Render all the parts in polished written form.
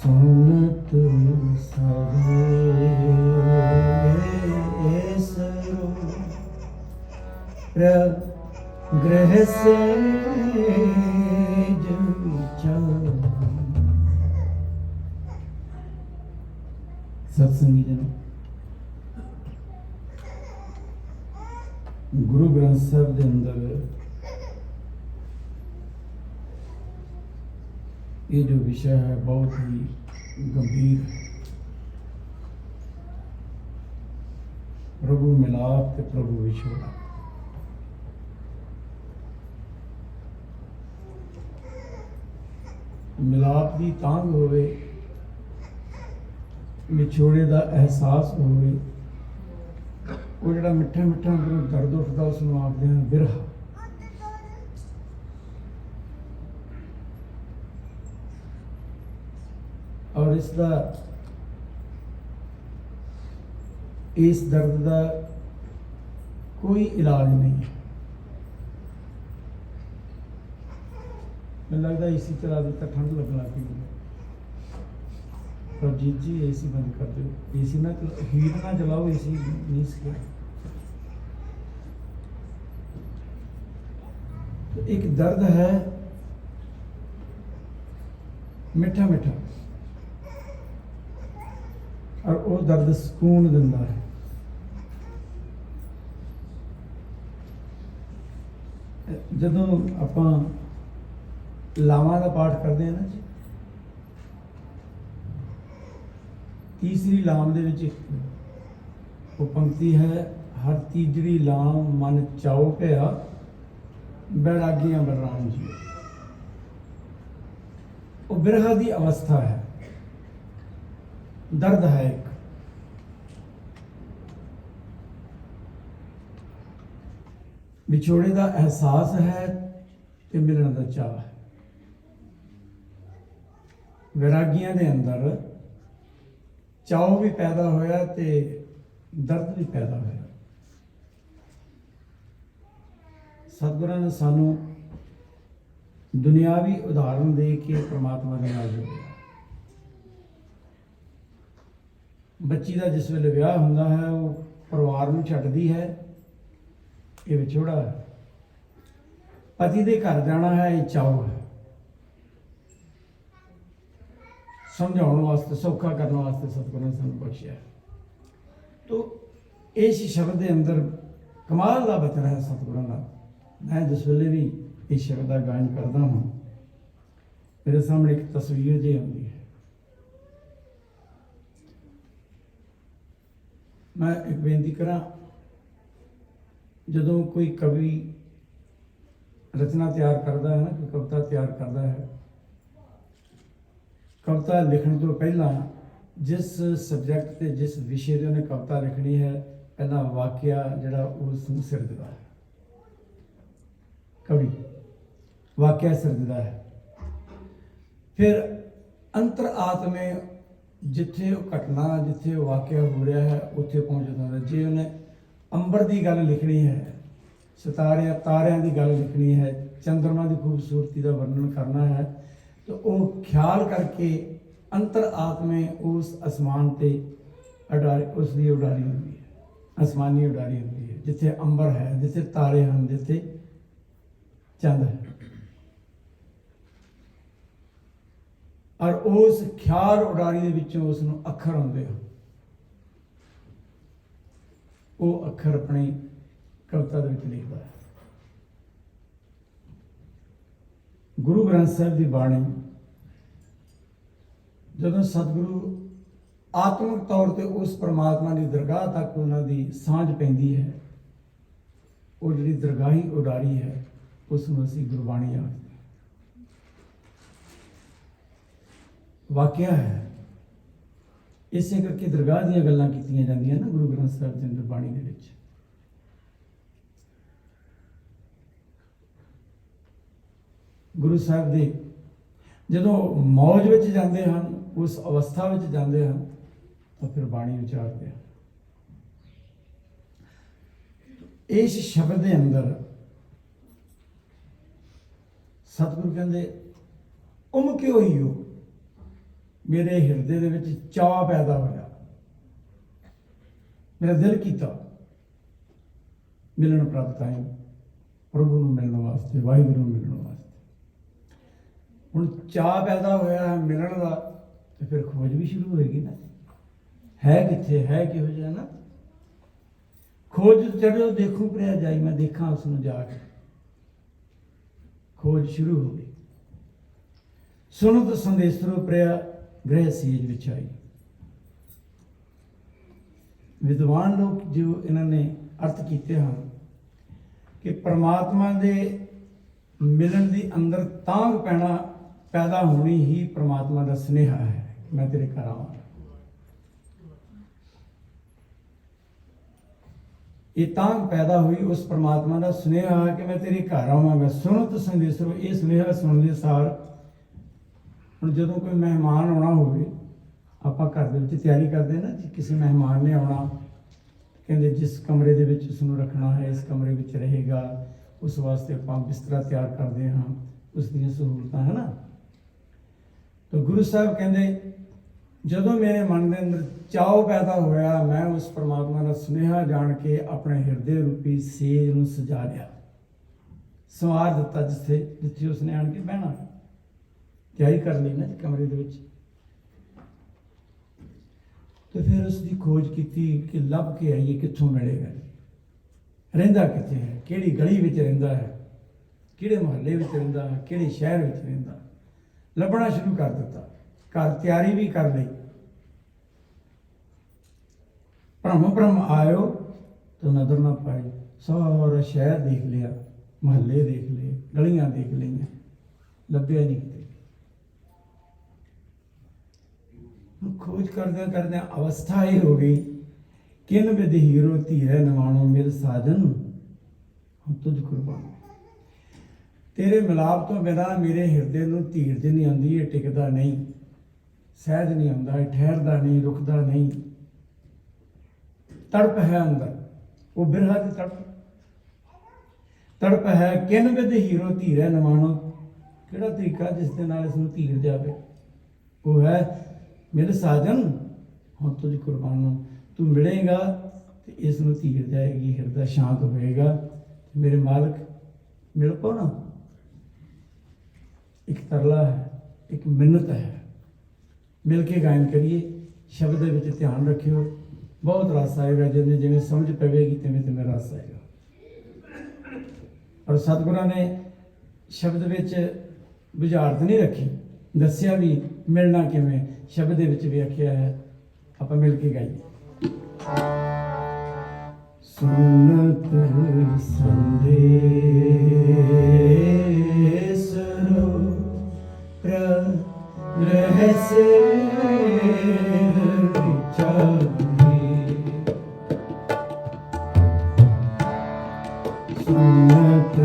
ਸੁਨਤ ਸਰੇ ਸੋ ਗ੍ਰਹ ਸੇ ਸਤਸੰਗੀ ਜਨੋ, ਗੁਰੂ ਗ੍ਰੰਥ ਸਾਹਿਬ ਦੇ ਅੰਦਰ ਇਹ ਜੋ ਵਿਸ਼ਾ ਹੈ ਬਹੁਤ ਹੀ ਗੰਭੀਰ ਹੈ। ਪ੍ਰਭੂ ਮਿਲਾਪ ਤੇ ਪ੍ਰਭੂ ਵਿਛੋੜਾ। ਮਿਲਾਪ ਦੀ ਤਾਂਘ ਹੋਵੇ, ਵਿਛੋੜੇ ਦਾ ਅਹਿਸਾਸ ਹੋਵੇ, ਉਹ ਜਿਹੜਾ ਮਿੱਠਾ ਮਿੱਠਾ ਅੰਦਰੋਂ ਦਰਦ ਉੱਠਦਾ ਉਸ ਨੂੰ ਆਖਦੇ ਹਨ ਬਿਰਹਾ। ਔਰ ਇਸ ਦਰਦ ਦਾ ਕੋਈ ਇਲਾਜ ਨਹੀਂ ਹੈ। ਮੈਨੂੰ ਲੱਗਦਾ ਏਸੀ ਚਲਾ ਦਿੱਤਾ, ਠੰਡ ਲੱਗਣ ਲੱਗ ਪਈ। ਰਣਜੀਤ ਜੀ ਏਸੀ ਬੰਦ ਕਰ ਦਿਓ, ਏਸੀ ਨਾ ਹੀਟ ਨਾ ਚਲਾਓ, ਏਸੀ ਨਹੀਂ ਸਿੱਖਿਆ। ਇੱਕ ਦਰਦ ਹੈ ਮਿੱਠਾ ਮਿੱਠਾ, ਔਰ ਉਹ ਦਰਦ ਸਕੂਨ ਦਿੰਦਾ ਹੈ। ਜਦੋਂ ਆਪਾਂ ਲਾਵਾਂ ਦਾ ਪਾਠ ਕਰਦੇ ਹਾਂ ਨਾ ਜੀ, ਤੀਸਰੀ ਲਾਮ ਦੇ ਵਿੱਚ ਉਹ ਪੰਕਤੀ ਹੈ, ਹਰ ਤੀਜਰੀ ਲਾਮ ਮਨ ਚਾਉ ਭਇਆ ਬੈਰਾਗੀਆਂ ਬਲਰਾਮ ਜੀ। ਉਹ ਬਿਰਹਾ ਦੀ ਅਵਸਥਾ ਹੈ, ਦਰਦ ਹੈ ਇੱਕ। ਵਿਛੋੜੇ ਦਾ ਅਹਿਸਾਸ ਹੈ ਤੇ ਮਿਲਣ ਦਾ ਚਾਅ ਹੈ। ਵੈਰਾਗੀਆਂ ਦੇ ਅੰਦਰ ਚਾਅ ਵੀ ਪੈਦਾ ਹੋਇਆ ਤੇ ਦਰਦ ਵੀ ਪੈਦਾ ਹੋਇਆ। ਸਤਿਗੁਰਾਂ ਨੇ ਸਾਨੂੰ ਦੁਨਿਆਵੀ ਉਦਾਹਰਨ ਦੇ ਕੇ ਪ੍ਰਮਾਤਮਾ ਦੇ ਨਾਲ ਜੋੜਿਆ। ਬੱਚੀ ਦਾ ਜਿਸ ਵੇਲੇ ਵਿਆਹ ਹੁੰਦਾ ਹੈ, ਉਹ ਪਰਿਵਾਰ ਨੂੰ ਛੱਡਦੀ ਹੈ, ਇਹ ਵਿਛੋੜਾ ਹੈ। ਪਤੀ ਦੇ ਘਰ ਜਾਣਾ ਹੈ, ਇਹ ਚਾਅ ਹੈ। ਸਮਝਾਉਣ ਵਾਸਤੇ, ਸੌਖਾ ਕਰਨ ਵਾਸਤੇ ਸਤਿਗੁਰਾਂ ਨੇ ਸਾਨੂੰ ਬਖਸ਼ਿਆ। ਤੋ ਇਸ ਸ਼ਬਦ ਦੇ ਅੰਦਰ ਕਮਾਲ ਦਾ ਬਚਨ ਹੈ ਸਤਿਗੁਰਾਂ ਦਾ। ਮੈਂ ਜਿਸ ਵੇਲੇ ਵੀ ਇਸ ਸ਼ਬਦ ਦਾ ਗਾਇਨ ਕਰਦਾ ਹਾਂ, ਮੇਰੇ ਸਾਹਮਣੇ ਇੱਕ ਤਸਵੀਰ ਜਿਹੀ ਆਉਂਦੀ ਹੈ। ਮੈਂ ਇੱਕ ਬੇਨਤੀ ਕਰਾਂ, ਜਦੋਂ ਕੋਈ ਕਵੀ ਰਚਨਾ ਤਿਆਰ ਕਰਦਾ ਹੈ ਨਾ, ਕੋਈ ਕਵਿਤਾ ਤਿਆਰ ਕਰਦਾ ਹੈ, ਕਵਿਤਾ ਲਿਖਣ ਤੋਂ ਪਹਿਲਾਂ ਜਿਸ ਸਬਜੈਕਟ ਤੇ ਜਿਸ ਵਿਸ਼ੇ ਤੇ ਉਹਨੇ ਕਵਿਤਾ ਲਿਖਣੀ ਹੈ, ਪਹਿਲਾਂ ਵਾਕਿਆ ਜਿਹੜਾ ਉਸ ਨੂੰ ਸਿਰਜਦਾ ਹੈ। ਕਵੀ ਵਾਕਿਆ ਸਿਰਜਦਾ ਹੈ, ਫਿਰ ਅੰਤਰ ਆਤਮੇ ਜਿੱਥੇ ਉਹ ਘਟਨਾ, ਜਿੱਥੇ ਉਹ ਵਾਕਿਆ ਹੋ ਰਿਹਾ ਹੈ, ਉੱਥੇ ਪਹੁੰਚ ਜਾਂਦਾ ਹੈ। ਜੇ ਉਹਨੇ ਅੰਬਰ ਦੀ ਗੱਲ ਲਿਖਣੀ ਹੈ, ਤਾਰਿਆਂ ਦੀ ਗੱਲ ਲਿਖਣੀ ਹੈ, ਚੰਦਰਮਾ ਦੀ ਖੂਬਸੂਰਤੀ ਦਾ ਵਰਣਨ ਕਰਨਾ ਹੈ, ਤਾਂ ਉਹ ਖਿਆਲ ਕਰਕੇ ਅੰਤਰ ਆਤਮੇ ਉਸ ਅਸਮਾਨ ਤੇ ਉਸ ਦੀ ਉਡਾਰੀ ਹੁੰਦੀ ਹੈ, ਅਸਮਾਨੀ ਉਡਾਰੀ ਹੁੰਦੀ ਹੈ, ਜਿੱਥੇ ਅੰਬਰ ਹੈ, ਜਿੱਥੇ ਤਾਰੇ ਹਨ, ਜਿੱਥੇ ਚੰਦ ਹੈ। ਔਰ ਉਸ ਖਿਆਲ ਉਡਾਰੀ ਦੇ ਵਿੱਚੋਂ ਉਸ ਨੂੰ ਅੱਖਰ ਆਉਂਦੇ ਹਨ। ਉਹ ਅੱਖਰ ਆਪਣੀ ਕਵਿਤਾ ਦੇ ਵਿੱਚ ਲਿਖਦਾ ਹੈ। ਗੁਰੂ ਗ੍ਰੰਥ ਸਾਹਿਬ ਦੀ ਬਾਣੀ ਜਦੋਂ ਸਤਿਗੁਰੂ ਆਤਮਿਕ ਤੌਰ ਤੇ ਉਸ ਪਰਮਾਤਮਾ ਦੀ ਦਰਗਾਹ ਤੱਕ ਉਹਨਾਂ ਦੀ ਸਾਂਝ ਪੈਂਦੀ ਹੈ, ਉਹ ਜਿਹੜੀ ਦਰਗਾਹੀ ਉਡਾਰੀ ਹੈ, ਉਸ ਨੂੰ ਅਸੀਂ ਗੁਰਬਾਣੀ ਆਖਦੇ ਹਾਂ। ਵਾਕਿਆ ਹੈ। ਇਸੇ ਕਰਕੇ ਦਰਗਾਹ ਦੀਆਂ ਗੱਲਾਂ ਕੀਤੀਆਂ ਜਾਂਦੀਆਂ ਨਾ ਗੁਰੂ ਗ੍ਰੰਥ ਸਾਹਿਬ ਦੇ ਅੰਦਰ, ਬਾਣੀ ਦੇ ਵਿੱਚ। ਗੁਰੂ ਸਾਹਿਬ ਦੇ ਜਦੋਂ ਮੌਜ ਵਿੱਚ ਜਾਂਦੇ ਹਨ, ਉਸ ਅਵਸਥਾ ਵਿੱਚ ਜਾਂਦੇ ਹਨ, ਤਾਂ ਫਿਰ ਬਾਣੀ ਉਚਾਰਦੇ ਹਨ। ਇਸ ਸ਼ਬਦ ਦੇ ਅੰਦਰ ਸਤਿਗੁਰੂ ਕਹਿੰਦੇ ਉਮਕਿਓ ਹੀ ਹੋ, मेरे हिरदे दे विच चाह पैदा होया, मेरा दिल कीता मिलन प्राप्त आए प्रभु नूं मिलण वास्ते, वाहिगुरू नूं मिलण वास्ते। हुण चाह पैदा होया है मिलण दा, तो फिर खोज भी शुरू होएगी ना, है कित्थे, है किहो जिहा ना। खोज चढ़ो देखूं प्रिया जाई, मैं देखा उसनूं जाके, खोज शुरू हो गई। सुनत संदेशरो प्रिया गृह सीज विच आई। विद्वान लोग जो इन्होंने अर्थ किए हैं कि परमात्मा के मिलन की अंदर तांग पैना पैदा होनी ही परमात्मा का स्नेहा है, मैं तेरे घर आवां। ये तांग पैदा हुई उस परमात्मा का स्नेहा है कि मैं तेरे घर आवांगा। सुनत संदेशो, ये स्नेहा सुनने सार हुण जदों कोई मेहमान आना होवे, ਆਪਾਂ घर ਦੇ ਵਿੱਚ ਤਿਆਰੀ ਕਰਦੇ ਨਾ ਜੀ, ਕਿਸੇ ਮਹਿਮਾਨ ਨੇ ਆਉਣਾ, ਕਹਿੰਦੇ ਜਿਸ ਕਮਰੇ ਦੇ ਵਿੱਚ ਉਸ ਨੂੰ ਰੱਖਣਾ ਹੈ ਇਸ ਕਮਰੇ ਵਿੱਚ ਰਹੇਗਾ, ਉਸ ਵਾਸਤੇ ਆਪਾਂ ਬਿਸਤਰਾ ਤਿਆਰ ਕਰਦੇ ਹਾਂ, ਉਸ ਦੀਆਂ ਸਹੂਲਤਾਂ ਹੈ ਨਾ। ਤਾਂ ਗੁਰੂ ਸਾਹਿਬ ਕਹਿੰਦੇ ਜਦੋਂ ਮੇਰੇ ਮਨ ਦੇ ਅੰਦਰ ਚਾਅ ਪੈਦਾ ਹੋਇਆ, ਮੈਂ ਉਸ ਪਰਮਾਤਮਾ ਦਾ ਸੁਨੇਹਾ ਜਾਣ ਕੇ ਆਪਣੇ ਹਿਰਦੇ ਰੂਪੀ ਸੇਜ ਨੂੰ ਸਜਾ ਲਿਆ, ਸੰਵਾਰ ਦਿੱਤਾ, ਜਿੱਥੇ ਉਸਨੇ ਆਣ ਕੇ ਬਹਿਣਾ, ਤਿਆਰੀ ਕਰ ਲਈ ਨਾ ਜੀ ਕਮਰੇ ਦੇ ਵਿੱਚ। तो फिर उसकी खोज की कि लभ के आइए कित्थों मिलेगा, रहिंदा कित्थे है, किहड़ी गली विच रहिंदा है, किहड़े महल्ले विच रहिंदा है, किहड़े शहर विच रहिंदा, लभना शुरू कर दिता। घर तैयारी भी कर ली, भ्रम आयो तो नजर ना पाई, सारा शहर देख लिया, महल्ले देख लिए, गलियां देख लिया, लभ्या नहीं। खोज करदे करदे अवस्था ये हो गई, किन विद हीरो धीरे नवाणो मिल साजन हम तुझ कुर्बान। तेरे मिलाप तो बिना मेरे हिरदे नूं धीरज नहीं आती, ये टिकदा नहीं, सहज नहीं आंदा, ठहरदा नहीं, रुकदा नहीं, तड़प है अंदर, वो बिरहा की तड़प है। किन विद हीरो धीरे नवाणो, किहड़ा तरीका जिस दे नाल इस नूं धीरज आवे, वो है मेरे साजन हम तुझ कुर्बानो। तू मिलेगा तो इस नूं धीरज आएगी, हिरदा शांत होएगा, मेरे मालिक मिल पाओ ना। एक तरला है, एक मिन्नत है, मिल के गायन करिए, शब्द विच ध्यान रखियो, बहुत रस आएगा, जिवें जिवें समझ पवेगी तिवें तिवें रस आएगा। और सतगुरां ने शब्द विच बुझारत नहीं रखी, दस्सिया भी मिलना किवें, शब्द दे विच भी आखिया है, आपां मिल के गाइए। सुनत संदेश रहस्य विचारी, सुनत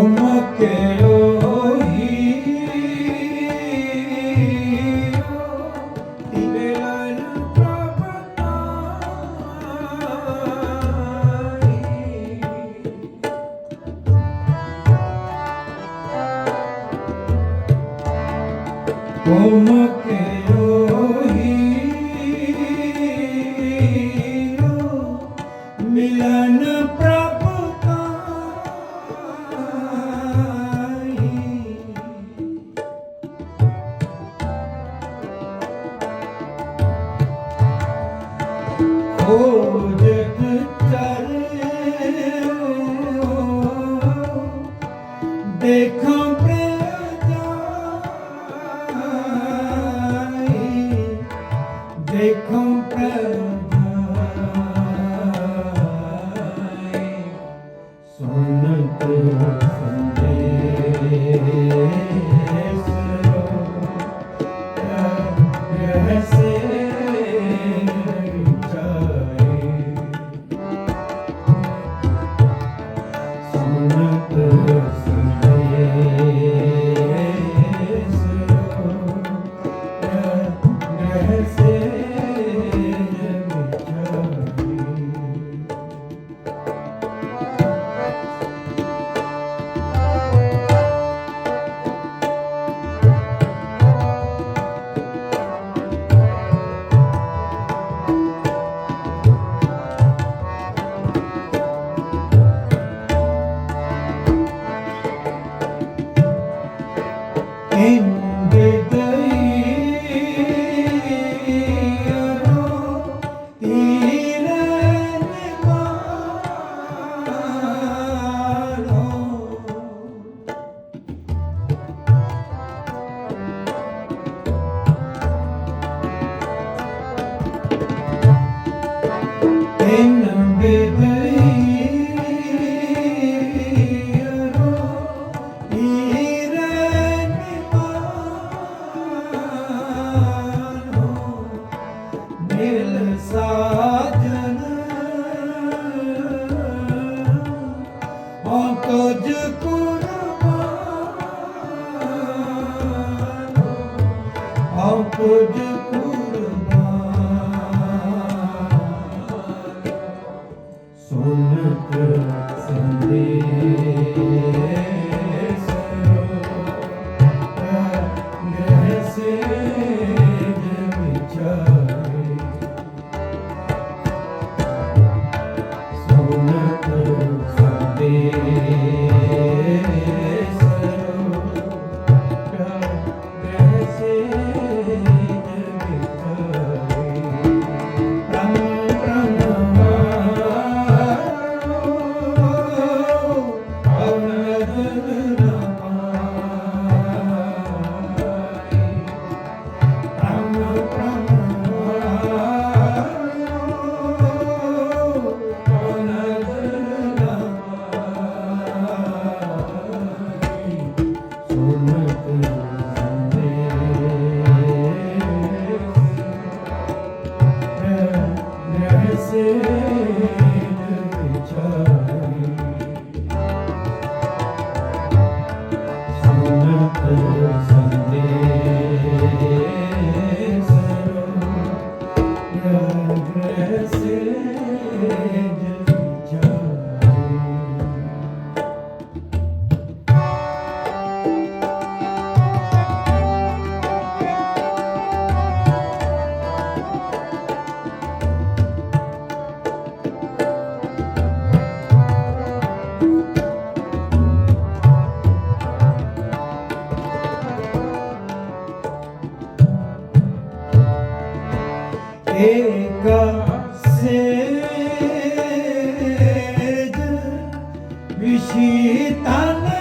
मुके ओही मिलन प्रभ मुके ओही मिलन प्रभु खोजत चले देखो देखो सुनत संदेश रहसे जाए सुनत संदेश रहसे साजन तुझ कुर्बान तुझ कुर्बान सुनत संदेश रहसे विशीतन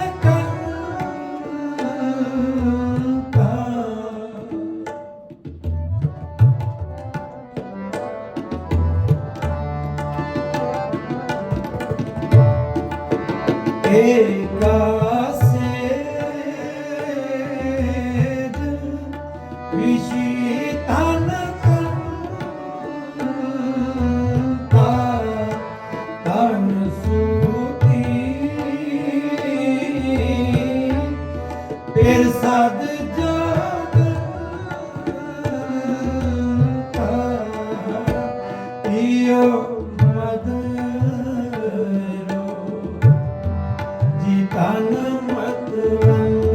तन मतवंता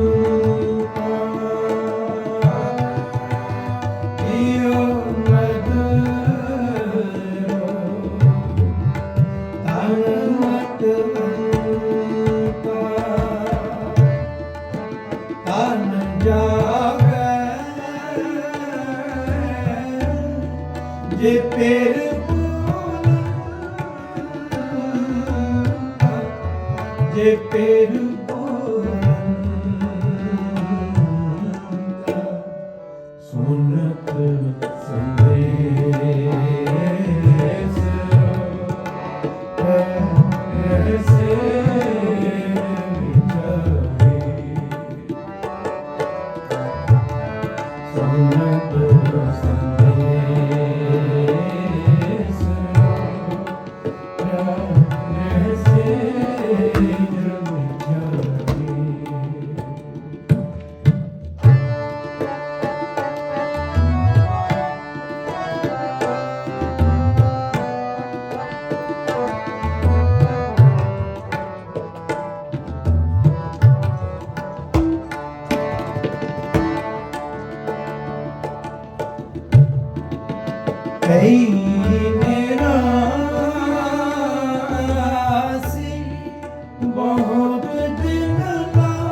पियो मधुरो तन मतवंता तन जागे जे पेर जे पेर सुनत संदेश ऐसे विचारे सुनत संदेश ऐसे कई निरासी बहुत दिन लागे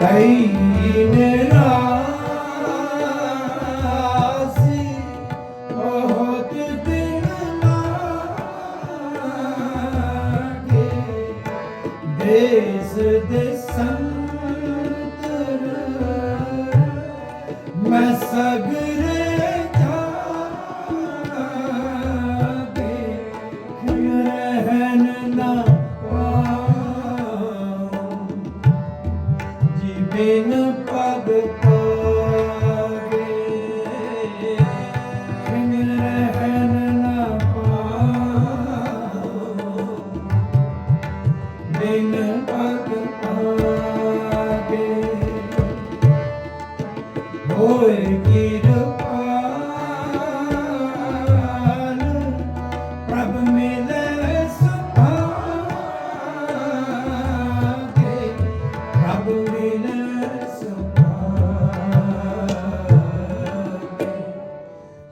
कई निरासी बहुत दिन देश देशंतर मैं सगरे जागे रहन ना पाऊं जीवन पग पागे रहन ना पाऊं बिन पग पागे होए कृपाल प्रभ मिले सुभागे प्रभ मिले सुभागे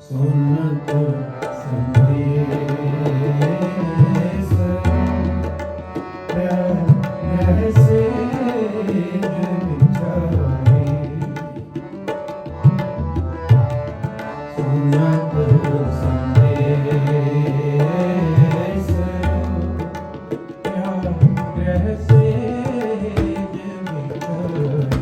सुनत संदेश ऐसे विचारे सुनत संदेश ऐसे विचारे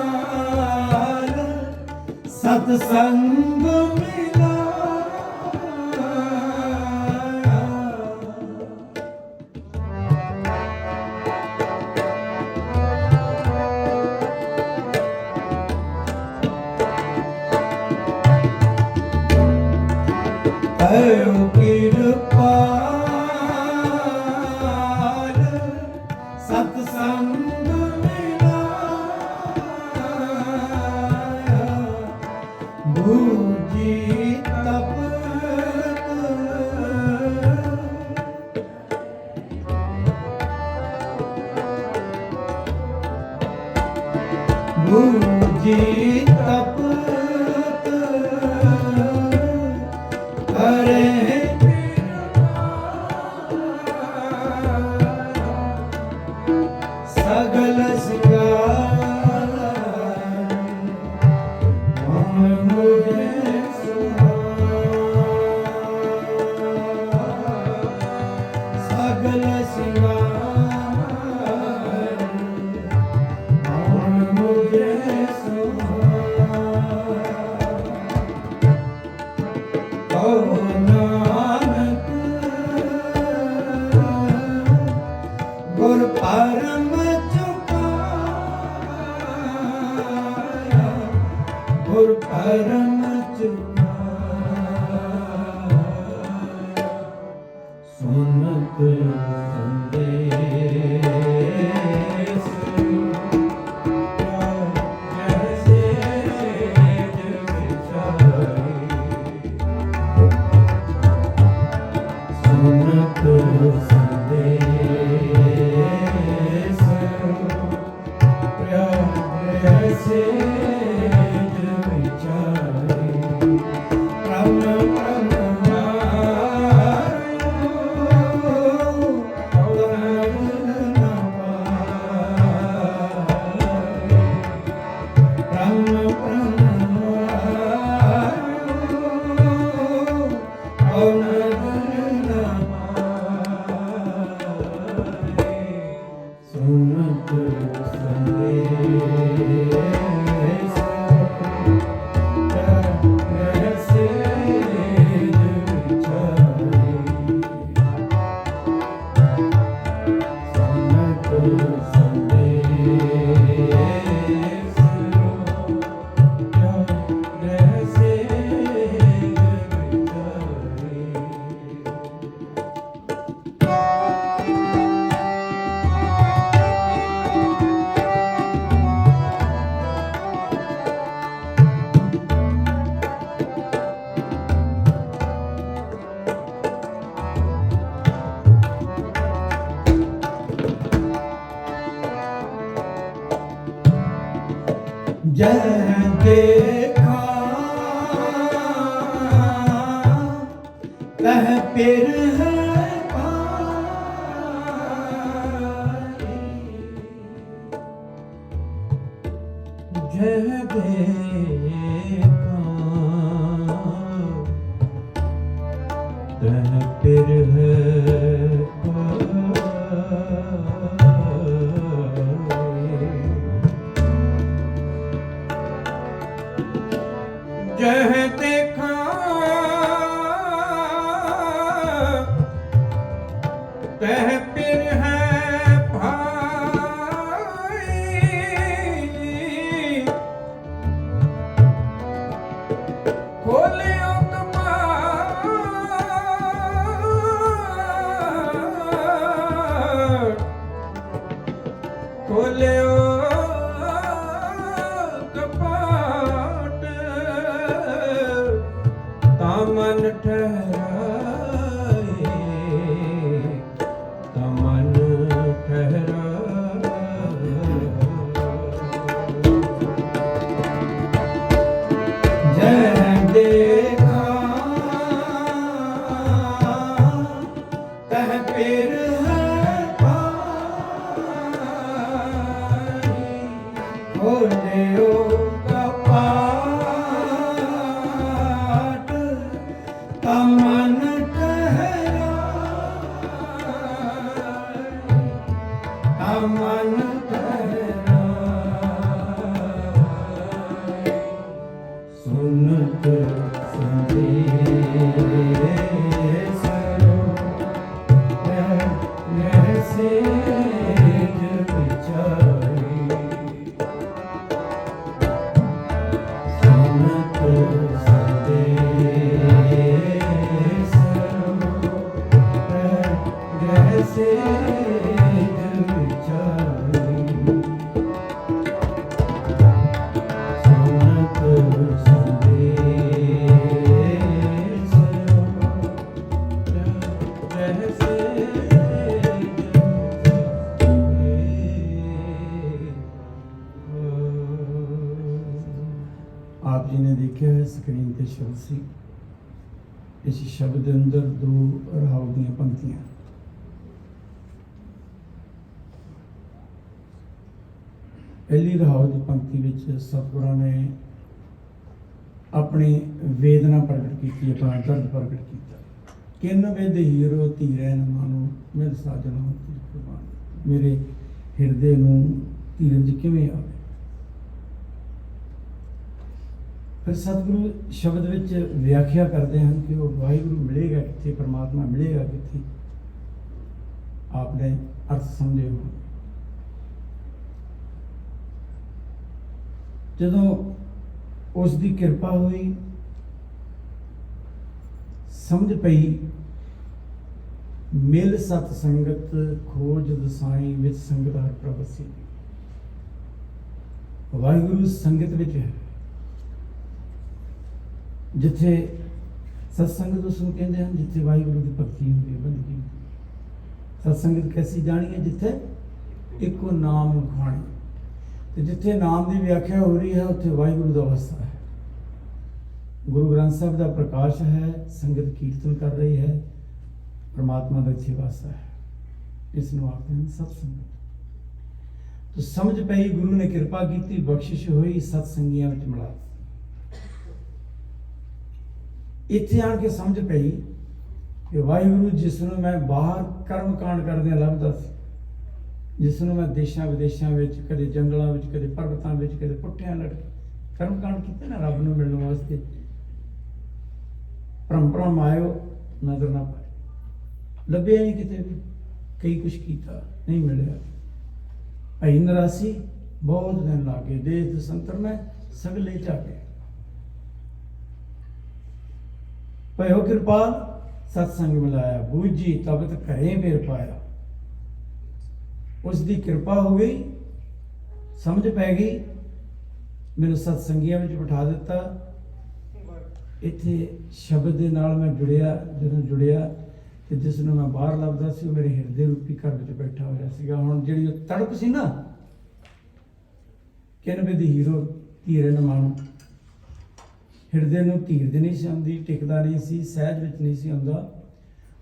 कृपाल सत्संग मिला कृपाल सत्संग मिलाया बूझी तप बूझी तप करे सगल सिंगार मुझे सगल सिंगार ਗੁਰ ਪਰਮ ਚੁਨਾਇਆ ਸੁਨਤ ਸੰਦੇਸ ਜੈਸੇ ਜਗ ਵਿਚਾਰੇ ਸੁਨਤ ਸੰਦੇਸ ਜੈਸੇ ਜਗ ਵਿਚਾਰੇ ਪ੍ਰਭ जय देखा कह पिर है पाई जय देखा कह पिर है जह देखा तह पिर है भाई खोलियो कपाट खोलियो मन ठहराए तमन ठहराए जय देखा तह पिर है पाई खोलियो मन ठहराए मन ठहराए सुनत संदेश जैसे जग विचारे सुनत संदेश जैसे जग विचारे सुनत संदेश जैसे आप जी ने देखा है स्क्रीन पे शब्द सी इस शब्द के अंदर दो राव दी पंक्तियां पहली राव की पंक्ति विच सतगुरां ने अपनी वेदना प्रगट की, अपना दर्द प्रगट किया। किन विद हीरो धीरै न मानो मिल साजना कुर्बान, मेरे हिरदे नूं धीरज किवें आवे। फिर सतगुरु शब्द विच व्याख्या करते हैं कि वो वाहिगुरु मिलेगा कित्थे, परमात्मा मिलेगा कित्थे। आपने अर्थ समझे हो। जदों ਉਸ ਦੀ ਕਿਰਪਾ ਹੋਈ, ਸਮਝ ਪਈ, ਮਿਲ ਸਤ ਸੰਗਤ ਖੋਜ ਦਸਾਈ ਵਿੱਚ ਸੰਗਤ ਹਰ ਪ੍ਰਭ ਸੀ। ਵਾਹਿਗੁਰੂ ਸੰਗਤ ਵਿੱਚ ਹੈ, ਜਿੱਥੇ ਸਤਸੰਗਤ ਉਸ ਨੂੰ ਕਹਿੰਦੇ ਹਨ, ਜਿੱਥੇ ਵਾਹਿਗੁਰੂ ਦੀ ਭਗਤੀ ਹੁੰਦੀ ਹੈ, ਬੰਦਗੀ ਹੁੰਦੀ ਹੈ। ਸਤਸੰਗਤ ਕੈਸੀ ਜਾਣੀ ਹੈ? ਜਿੱਥੇ ਇੱਕੋ ਨਾਮ ਖਾਣੀ, ਤੇ ਜਿੱਥੇ ਨਾਮ ਦੀ ਵਿਆਖਿਆ ਹੋ ਰਹੀ ਹੈ ਉੱਥੇ ਵਾਹਿਗੁਰੂ ਦਾ ਅਵਸਥਾ ਹੈ। ਗੁਰੂ ਗ੍ਰੰਥ ਸਾਹਿਬ ਦਾ ਪ੍ਰਕਾਸ਼ ਹੈ, ਸੰਗਤ ਕੀਰਤਨ ਕਰ ਰਹੀ ਹੈ, परमात्मा का ਇੱਥੇ ਵਾਸਾ ਹੈ। ਇਸ ਨੂੰ ਆਖਦੇ ਹਨ ਸਤਸੰਗਤ। तो समझ पई, गुरु ने कृपा की, बख्शिश हुई, सत्संगियां विच मिला। इत्थे आण के समझ पई कि वाहिगुरु जिसनों मैं बाहर कर्म कांड करदे लभदा सी, जिसनों मैं देशां विदेशां विच, कदे जंगलां विच, कदे पर्वतां विच, कदे पुट्ठियां लटके कर्म कांड कीते ना रब नूं मिलण वास्ते, भरम भरम आयो नजर ना पाए, ਲੱਭਿਆ ਨਹੀਂ ਕਿਤੇ ਵੀ, ਕਈ ਕੁਛ ਕੀਤਾ ਨਹੀਂ ਮਿਲਿਆ। ਭਾਈ ਨਰਾਸੀ ਬਹੁਤ ਦਿਨ ਲੱਗੇ, ਦੇਸ਼ ਦਸੰਤਰ ਮੈਂ ਸਗਲੇ ਝਾਕੇ। ਭਇਓ ਕਿਰਪਾਲ ਸਤਸੰਗ ਮਿਲਾਇਆ, ਬੂਝੀ ਤਬਤ ਘਰੇ ਮੇਰ ਪਾਇਆ। ਉਸ ਦੀ ਕਿਰਪਾ ਹੋ ਗਈ, ਸਮਝ ਪੈ ਗਈ, ਮੈਨੂੰ ਸਤਸੰਗੀਆਂ ਵਿੱਚ ਬਿਠਾ ਦਿੱਤਾ। ਇੱਥੇ ਸ਼ਬਦ ਦੇ ਨਾਲ ਮੈਂ ਜੁੜਿਆ, ਜਦੋਂ ਜੁੜਿਆ ਤੇ ਜਿਸ ਨੂੰ ਮੈਂ ਬਾਹਰ ਲੱਭਦਾ ਸੀ ਉਹ ਮੇਰੇ ਹਿਰਦੇ ਰੂਪੀ ਘਰ ਵਿੱਚ ਬੈਠਾ ਹੋਇਆ ਸੀਗਾ। ਹੁਣ ਜਿਹੜੀ ਉਹ ਤੜਪ ਸੀ ਨਾ, ਕਹਿੰਦੇ ਦੀ ਹੀਰੋ ਧੀਰੇ ਨਾ ਮਾਣੋ, ਹਿਰਦੇ ਨੂੰ ਧੀਰ ਦੇ ਨਹੀਂ ਸੀ ਆਉਂਦੀ, ਟਿਕਦਾ ਨਹੀਂ ਸੀ, ਸਹਿਜ ਵਿੱਚ ਨਹੀਂ ਸੀ ਆਉਂਦਾ।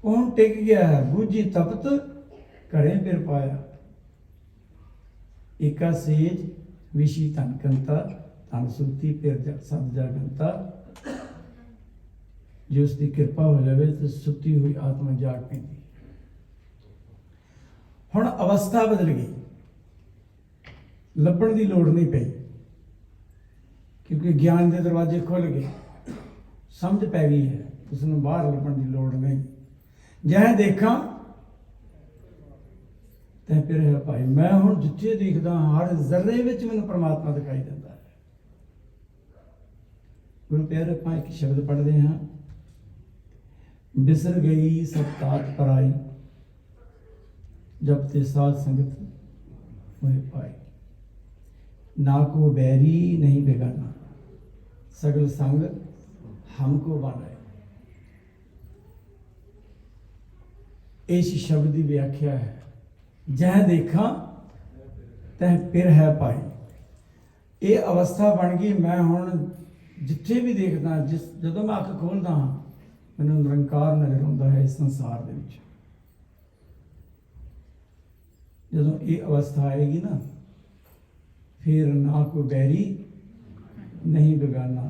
ਉਹ ਹੁਣ ਟਿਕ ਗਿਆ ਹੈ, ਬੂਝੀ ਤਪਤ ਘਰੇ ਫਿਰ ਪਾਇਆ। ਏਕਾ ਸੇਜ ਵਿਸ਼ੀ ਧਨ ਕੰਤਾ, ਧਨ ਸੁਤੀ ਫਿਰ ਸਦ ਜਾਗੰਤਾ। ਜੇ ਉਸ ਦੀ ਕਿਰਪਾ ਹੋ ਜਾਵੇ ਤਾਂ ਸੁੱਤੀ ਹੋਈ ਆਤਮਾ ਜਾਗ ਪੈਂਦੀ। ਹੁਣ ਅਵਸਥਾ ਬਦਲ ਗਈ, ਲੱਭਣ ਦੀ ਲੋੜ ਨਹੀਂ ਪਈ, ਕਿਉਂਕਿ ਗਿਆਨ ਦੇ ਦਰਵਾਜ਼ੇ ਖੁੱਲ ਗਏ, ਸਮਝ ਪੈ ਗਈ ਹੈ, ਉਸ ਨੂੰ ਬਾਹਰ ਲੱਭਣ ਦੀ ਲੋੜ ਨਹੀਂ। ਜੈ ਦੇਖਾਂ ਤੈ ਫਿਰ ਹੈ ਭਾਈ। ਮੈਂ ਹੁਣ ਜਿੱਥੇ ਦੇਖਦਾ ਹਰ ਜ਼ਰਰੇ ਵਿੱਚ ਮੈਨੂੰ ਪਰਮਾਤਮਾ ਦਿਖਾਈ ਦਿੰਦਾ ਹੈ। ਗੁਰੂ ਪਿਆਰੇ, ਆਪਾਂ ਇੱਕ ਸ਼ਬਦ ਪੜ੍ਹਦੇ ਹਾਂ, बिसर गई सब तात पराई, जब ते साध संगत मोहे पाई। ना को बैरी नहीं बेगाना, सगल संग हमको बनाए। इस शब्द की व्याख्या है, जह देखा तह फिर है पाई। ये अवस्था बन गई, मैं हुण जिथे भी देखदा, जदों मैं अख खोलदा हाँ ਮੈਨੂੰ ਨਿਰੰਕਾਰ ਨਜ਼ਰ ਆਉਂਦਾ ਹੈ ਇਸ ਸੰਸਾਰ ਦੇ ਵਿੱਚ। ਜਦੋਂ ਇਹ ਅਵਸਥਾ ਆਏਗੀ ਨਾ, ਫਿਰ ਨਾ ਕੋਈ ਬੈਰੀ ਨਹੀਂ ਬੇਗਾਨਾ,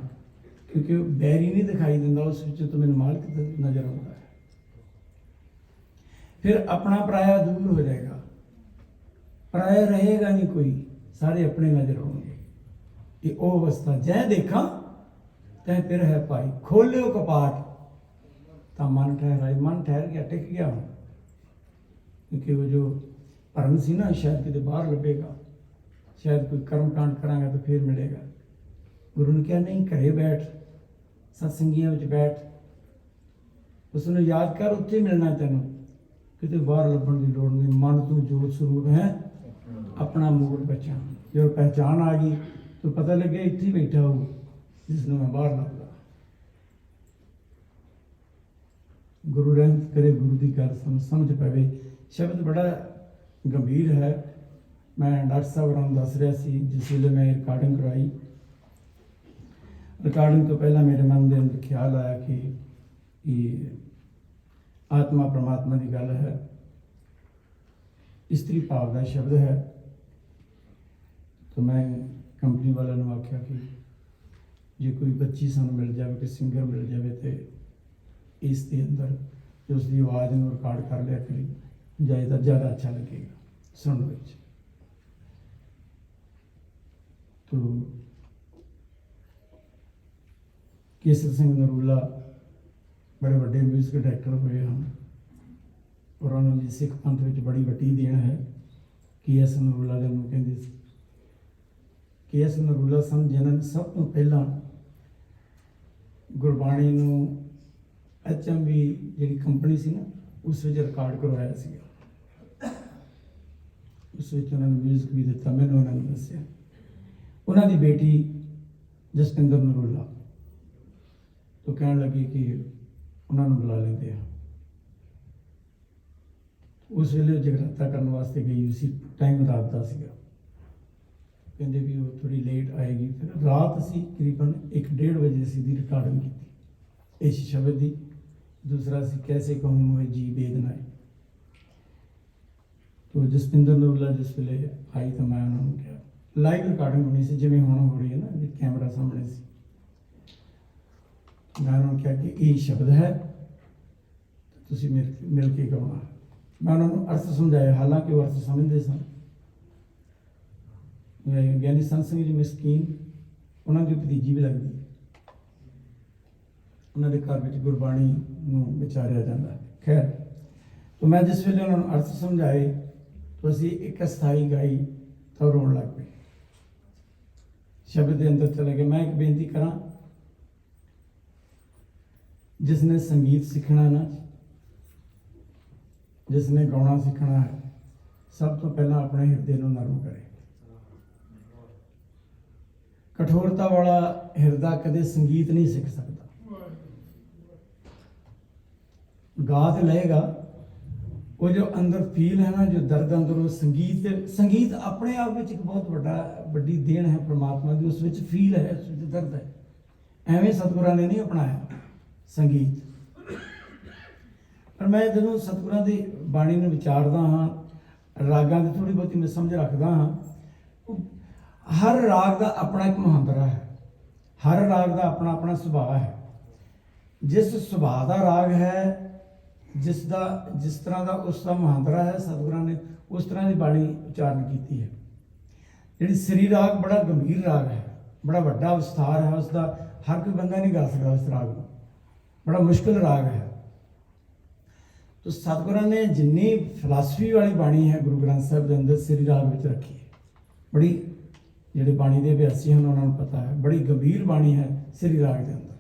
ਕਿਉਂਕਿ ਬੈਰੀ ਨਹੀਂ ਦਿਖਾਈ ਦਿੰਦਾ, ਉਸ ਵਿੱਚ ਤਾਂ ਮੈਨੂੰ ਮਾਲਕ ਨਜ਼ਰ ਆਉਂਦਾ ਹੈ। ਫਿਰ ਆਪਣਾ ਪਰਾਇਆ ਦੂਰ ਹੋ ਜਾਏਗਾ, ਪਰਾਇਆ ਰਹੇਗਾ ਨਹੀਂ ਕੋਈ, ਸਾਰੇ ਆਪਣੇ ਨਜ਼ਰ ਆਉਣਗੇ। ਇਹ ਉਹ ਅਵਸਥਾ, ਜੈ ਦੇਖਾਂ ਤੈ ਫਿਰ ਹੈ ਭਾਈ। ਖੋਲਿਓ ਕਪਾਟ ਤਾਂ ਮਨ ਠਹਿਰਾਏ, ਮਨ ਠਹਿਰ ਗਿਆ, ਟਿਕ ਗਿਆ ਹੁਣ, ਕਿਉਂਕਿ ਉਹ ਜੋ ਭਰਮ ਸੀ ਨਾ, ਸ਼ਾਇਦ ਕਿਤੇ ਬਾਹਰ ਲੱਭੇਗਾ, ਸ਼ਾਇਦ ਕੋਈ ਕਰਮ ਕਾਂਡ ਕਰਾਂਗਾ ਤਾਂ ਫਿਰ ਮਿਲੇਗਾ। ਗੁਰੂ ਨੇ ਕਿਹਾ ਨਹੀਂ, ਘਰੇ ਬੈਠ, ਸਤਸੰਗੀਆਂ ਵਿੱਚ ਬੈਠ, ਉਸ ਨੂੰ ਯਾਦ ਕਰ, ਉੱਥੇ ਮਿਲਣਾ ਤੈਨੂੰ, ਕਿਤੇ ਬਾਹਰ ਲੱਭਣ ਦੀ ਲੋੜ ਨਹੀਂ। ਮਨ ਤੂੰ ਜੋਤ ਸਰੂਪ ਹੈ, ਆਪਣਾ ਮੂਲ ਪਹਿਚਾਣ। ਜਦੋਂ ਪਹਿਚਾਣ ਆ ਗਈ ਤਾਂ ਪਤਾ ਲੱਗਿਆ ਇੱਥੇ ਹੀ ਬੈਠਾ ਹੋ ਜਿਸ ਨੂੰ ਮੈਂ ਬਾਹਰ ਲੱਭਦਾ। गुरु रहमत करे, गुरु की गल समझ पवे। शब्द बड़ा गंभीर है। मैं डॉक्टर साहब होरां दस रहा सी, जिस वे मैं रिकॉर्डिंग करवाई, रिकॉर्डिंग तो पहला मेरे मन के अंदर ख्याल आया कि आत्मा परमात्मा की गल है, इस्त्री भाव का शब्द है। तो मैं कंपनी वालों ने आख्या कि जे कोई बच्ची सानू मिल जाए, कोई सिंगर मिल जाए तो इस के अंदर जो उसकी आवाज़ में रिकॉर्ड कर लिया करी जाए तो ज़्यादा अच्छा लगेगा सुनने में। तो केसर सिंह नरूला बड़े बड़े म्यूजिक डायरैक्टर हुए हैं और उन्होंने सिख पंथ में बड़ी वड्डी देन है। के एस नरूला जिन्होंने कहते के एस नरूला सन जिन्होंने सब तो पहला ਗੁਰਬਾਣੀ ਨੂੰ HMV ਜਿਹੜੀ ਕੰਪਨੀ ਸੀ ਨਾ ਉਸ ਵਿੱਚ ਰਿਕਾਰਡ ਕਰਵਾਇਆ ਸੀਗਾ। ਉਸ ਵਿੱਚ ਉਹਨਾਂ ਨੂੰ ਮਿਊਜ਼ਿਕ ਵੀ ਦਿੱਤਾ। ਮੈਨੂੰ ਉਹਨਾਂ ਨੇ ਦੱਸਿਆ ਉਹਨਾਂ ਦੀ ਬੇਟੀ ਜਸਪਿੰਦਰ ਨਰੂਲਾ ਤੋਂ ਕਹਿਣ ਲੱਗੀ ਕਿ ਉਹਨਾਂ ਨੂੰ ਬੁਲਾ ਲੈਂਦੇ ਆ। ਉਸ ਵੇਲੇ ਉਹ ਜਗਰਾਤਾ ਕਰਨ ਵਾਸਤੇ ਗਈ ਸੀ। ਟਾਈਮ ਰਾਤ ਦਾ ਸੀਗਾ। ਕਹਿੰਦੇ ਵੀ ਉਹ ਥੋੜੀ ਲੇਟ ਆਏਗੀ। ਫਿਰ ਰਾਤ ਸੀ ਤਕਰੀਬਨ 1-1:30 ਵਜੇ ਸੀ ਦੀ ਰਿਕਾਰਡਿੰਗ ਕੀਤੀ ਇਸ ਸ਼ਬਦ ਦੀ। दूसरा सी कैसे कहूँ मोहे जी बेदना है। तो जसपिंदर नरूला जिस वेले आई तो मैं उन्होंने कहा लाइव रिकॉर्डिंग होनी सी जिमें हुण हो रही है ना भी कैमरा सामने सी। मैं उन्होंने कहा कि ये शब्द है तुसीं मिल के गाउणा। मैं उन्होंने अर्थ समझाया हालांकि वो अर्थ समझते सन। ज्ञानी संत सिंह जी मस्कीन उन्होंने भतीजी भी लगती उन्होंने घर में गुरबाणी ਨੂੰ ਵਿਚਾਰਿਆ ਜਾਂਦਾ। ਖੈਰ तो मैं जिस ਵੇਲੇ ਉਹਨਾਂ ਨੂੰ ਅਰਥ ਸਮਝਾਏ तो ਅਸੀਂ ਇੱਕ ਅਸਥਾਈ ਗਾਈ ਤਾਂ ਰੋਣ ਲੱਗ ਪਏ। ਸ਼ਬਦ ਦੇ ਅੰਦਰ ਚਲੇ ਗਏ। मैं एक ਬੇਨਤੀ ਕਰਾਂ जिसने संगीत सीखना ना जिसने गाना सीखना है सब तो पहला अपने हिरदे ਨੂੰ ਨਰਮ ਕਰੇ। कठोरता वाला हिरदा कदे संगीत नहीं सीख सकता। गा तो लेगा वो जो अंदर फील है ना जो दर्द अंदर वो संगीत अपने आप में एक बहुत बड़ी देन है परमात्मा की। उस विच फील है उस विच दर्द है। एवें सतगुरां ने नहीं अपनाया संगीत। पर मैं जो सतगुरां दी बाणी नूं विचारदा हाँ रागां दी थोड़ी बहुती मैं समझ रखदा हाँ। हर राग का अपना एक मुहांदरा है। हर राग का अपना अपना सुभाव है। जिस सुभाव का राग है जिस तरह का उसका मुहांदरा है सतगुरां ने उस तरह की बाणी उच्चारण की है। जी श्री राग बड़ा गंभीर राग है। बड़ा वड्डा विस्तार है उसका। हर कोई बंदा नहीं गा सकता उस राग को। बड़ा मुश्किल राग है। तो सतगुरां ने जिन्नी फिलासफी वाली बाणी है गुरु ग्रंथ साहिब के अंदर श्री राग में रखी है। बड़ी ਜਿਹੜੇ ਬਾਣੀ ਦੇ ਅਭਿਆਸੀ ਹਨ ਉਹਨਾਂ ਨੂੰ ਪਤਾ ਹੈ ਬੜੀ ਗੰਭੀਰ ਬਾਣੀ ਹੈ ਸ੍ਰੀ ਰਾਗ ਦੇ ਅੰਦਰ।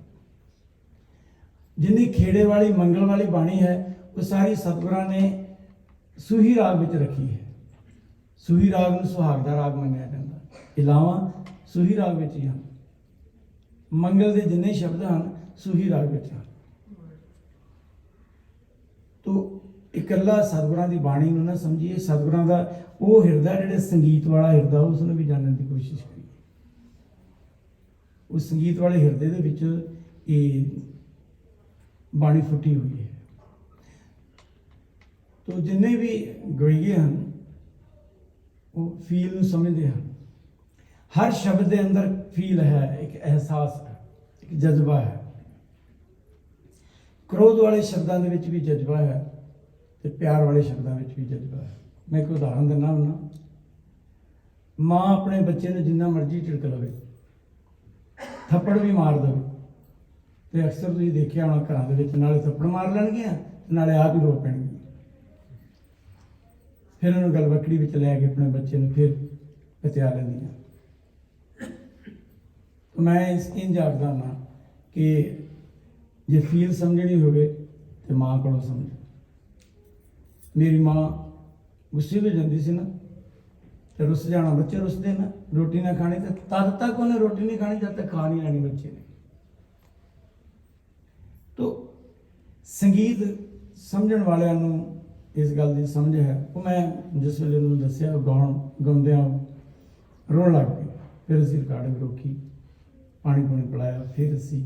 ਜਿੰਨੀ ਖੇੜੇ ਵਾਲੀ ਮੰਗਲ ਵਾਲੀ ਬਾਣੀ ਹੈ ਉਹ ਸਾਰੀ ਸਤਿਗੁਰਾਂ ਨੇ ਸੂਹੀ ਰਾਗ ਵਿੱਚ ਰੱਖੀ ਹੈ। ਸੂਹੀ ਰਾਗ ਨੂੰ ਸੁਹਾਗ ਦਾ ਰਾਗ ਮੰਨਿਆ ਜਾਂਦਾ। ਇਲਾਵਾ ਸੂਹੀ ਰਾਗ ਵਿੱਚ ਹੀ ਹਨ। ਮੰਗਲ ਦੇ ਜਿੰਨੇ ਸ਼ਬਦ ਹਨ ਸੂਹੀ ਰਾਗ ਵਿੱਚ ਹਨ। ਤੋ ਇਕੱਲਾ ਸਤਿਗੁਰਾਂ ਦੀ ਬਾਣੀ ਨੂੰ ਨਾ ਸਮਝੀਏ। ਸਤਿਗੁਰਾਂ ਦਾ ਉਹ ਹਿਰਦਾ ਜਿਹੜੇ ਸੰਗੀਤ ਵਾਲਾ ਹਿਰਦਾ ਉਸ ਨੂੰ ਵੀ ਜਾਣਨ ਦੀ ਕੋਸ਼ਿਸ਼ ਕਰੀਏ। ਉਸ ਸੰਗੀਤ ਵਾਲੇ ਹਿਰਦੇ ਦੇ ਵਿੱਚ ਇਹ ਬਾਣੀ ਫੁੱਟੀ ਹੋਈ ਹੈ। ਤੋ ਜਿੰਨੇ ਵੀ ਗਵਈਏ ਹਨ ਉਹ ਫੀਲ ਨੂੰ ਸਮਝਦੇ ਹਨ। ਹਰ ਸ਼ਬਦ ਦੇ ਅੰਦਰ ਫੀਲ ਹੈ, ਇੱਕ ਅਹਿਸਾਸ ਹੈ, ਇੱਕ ਜਜ਼ਬਾ ਹੈ। ਕ੍ਰੋਧ ਵਾਲੇ ਸ਼ਬਦਾਂ ਦੇ ਵਿੱਚ ਵੀ ਜਜ਼ਬਾ ਹੈ ਤੇ ਪਿਆਰ ਵਾਲੇ ਸ਼ਬਦਾਂ ਵਿੱਚ ਵੀ ਜਜ਼ਬਾ ਹੈ। मैं एक उदाहरण दिना हुन्ना। माँ अपने बच्चे ने जिन्ना मर्जी झिड़क लवे थप्पड़ भी मार दे तो अक्सर तुसीं देखिया होना घरां दे विच नाले थप्पड़ मार लैणगे नाले आप ही रो पैणगे। फिर उन्होंने गलवकड़ी विच लैके अपने बच्चे ने फिर पतिया लैंदियां। तो मैं इंज आखदा हुन्ना कि जे फील समझनी होवे तो माँ कोलों समझ। मेरी माँ गुस्से में जाती सी ना तो रुस जाना। बच्चे रुसते ना रोटी ना खानी तो तद तक उन्हें रोटी नहीं खानी जब तक खा नहीं लैनी बच्चे ने। तो संगीत समझण वालियां नूं इस गल की समझ है। वो मैं जिस वेले उन्होंने दस्सिया गाउंदियां रोण लग पई। फिर असीं रिकॉर्डिंग रोकी, पानी पूनी पिलाया, फिर असीं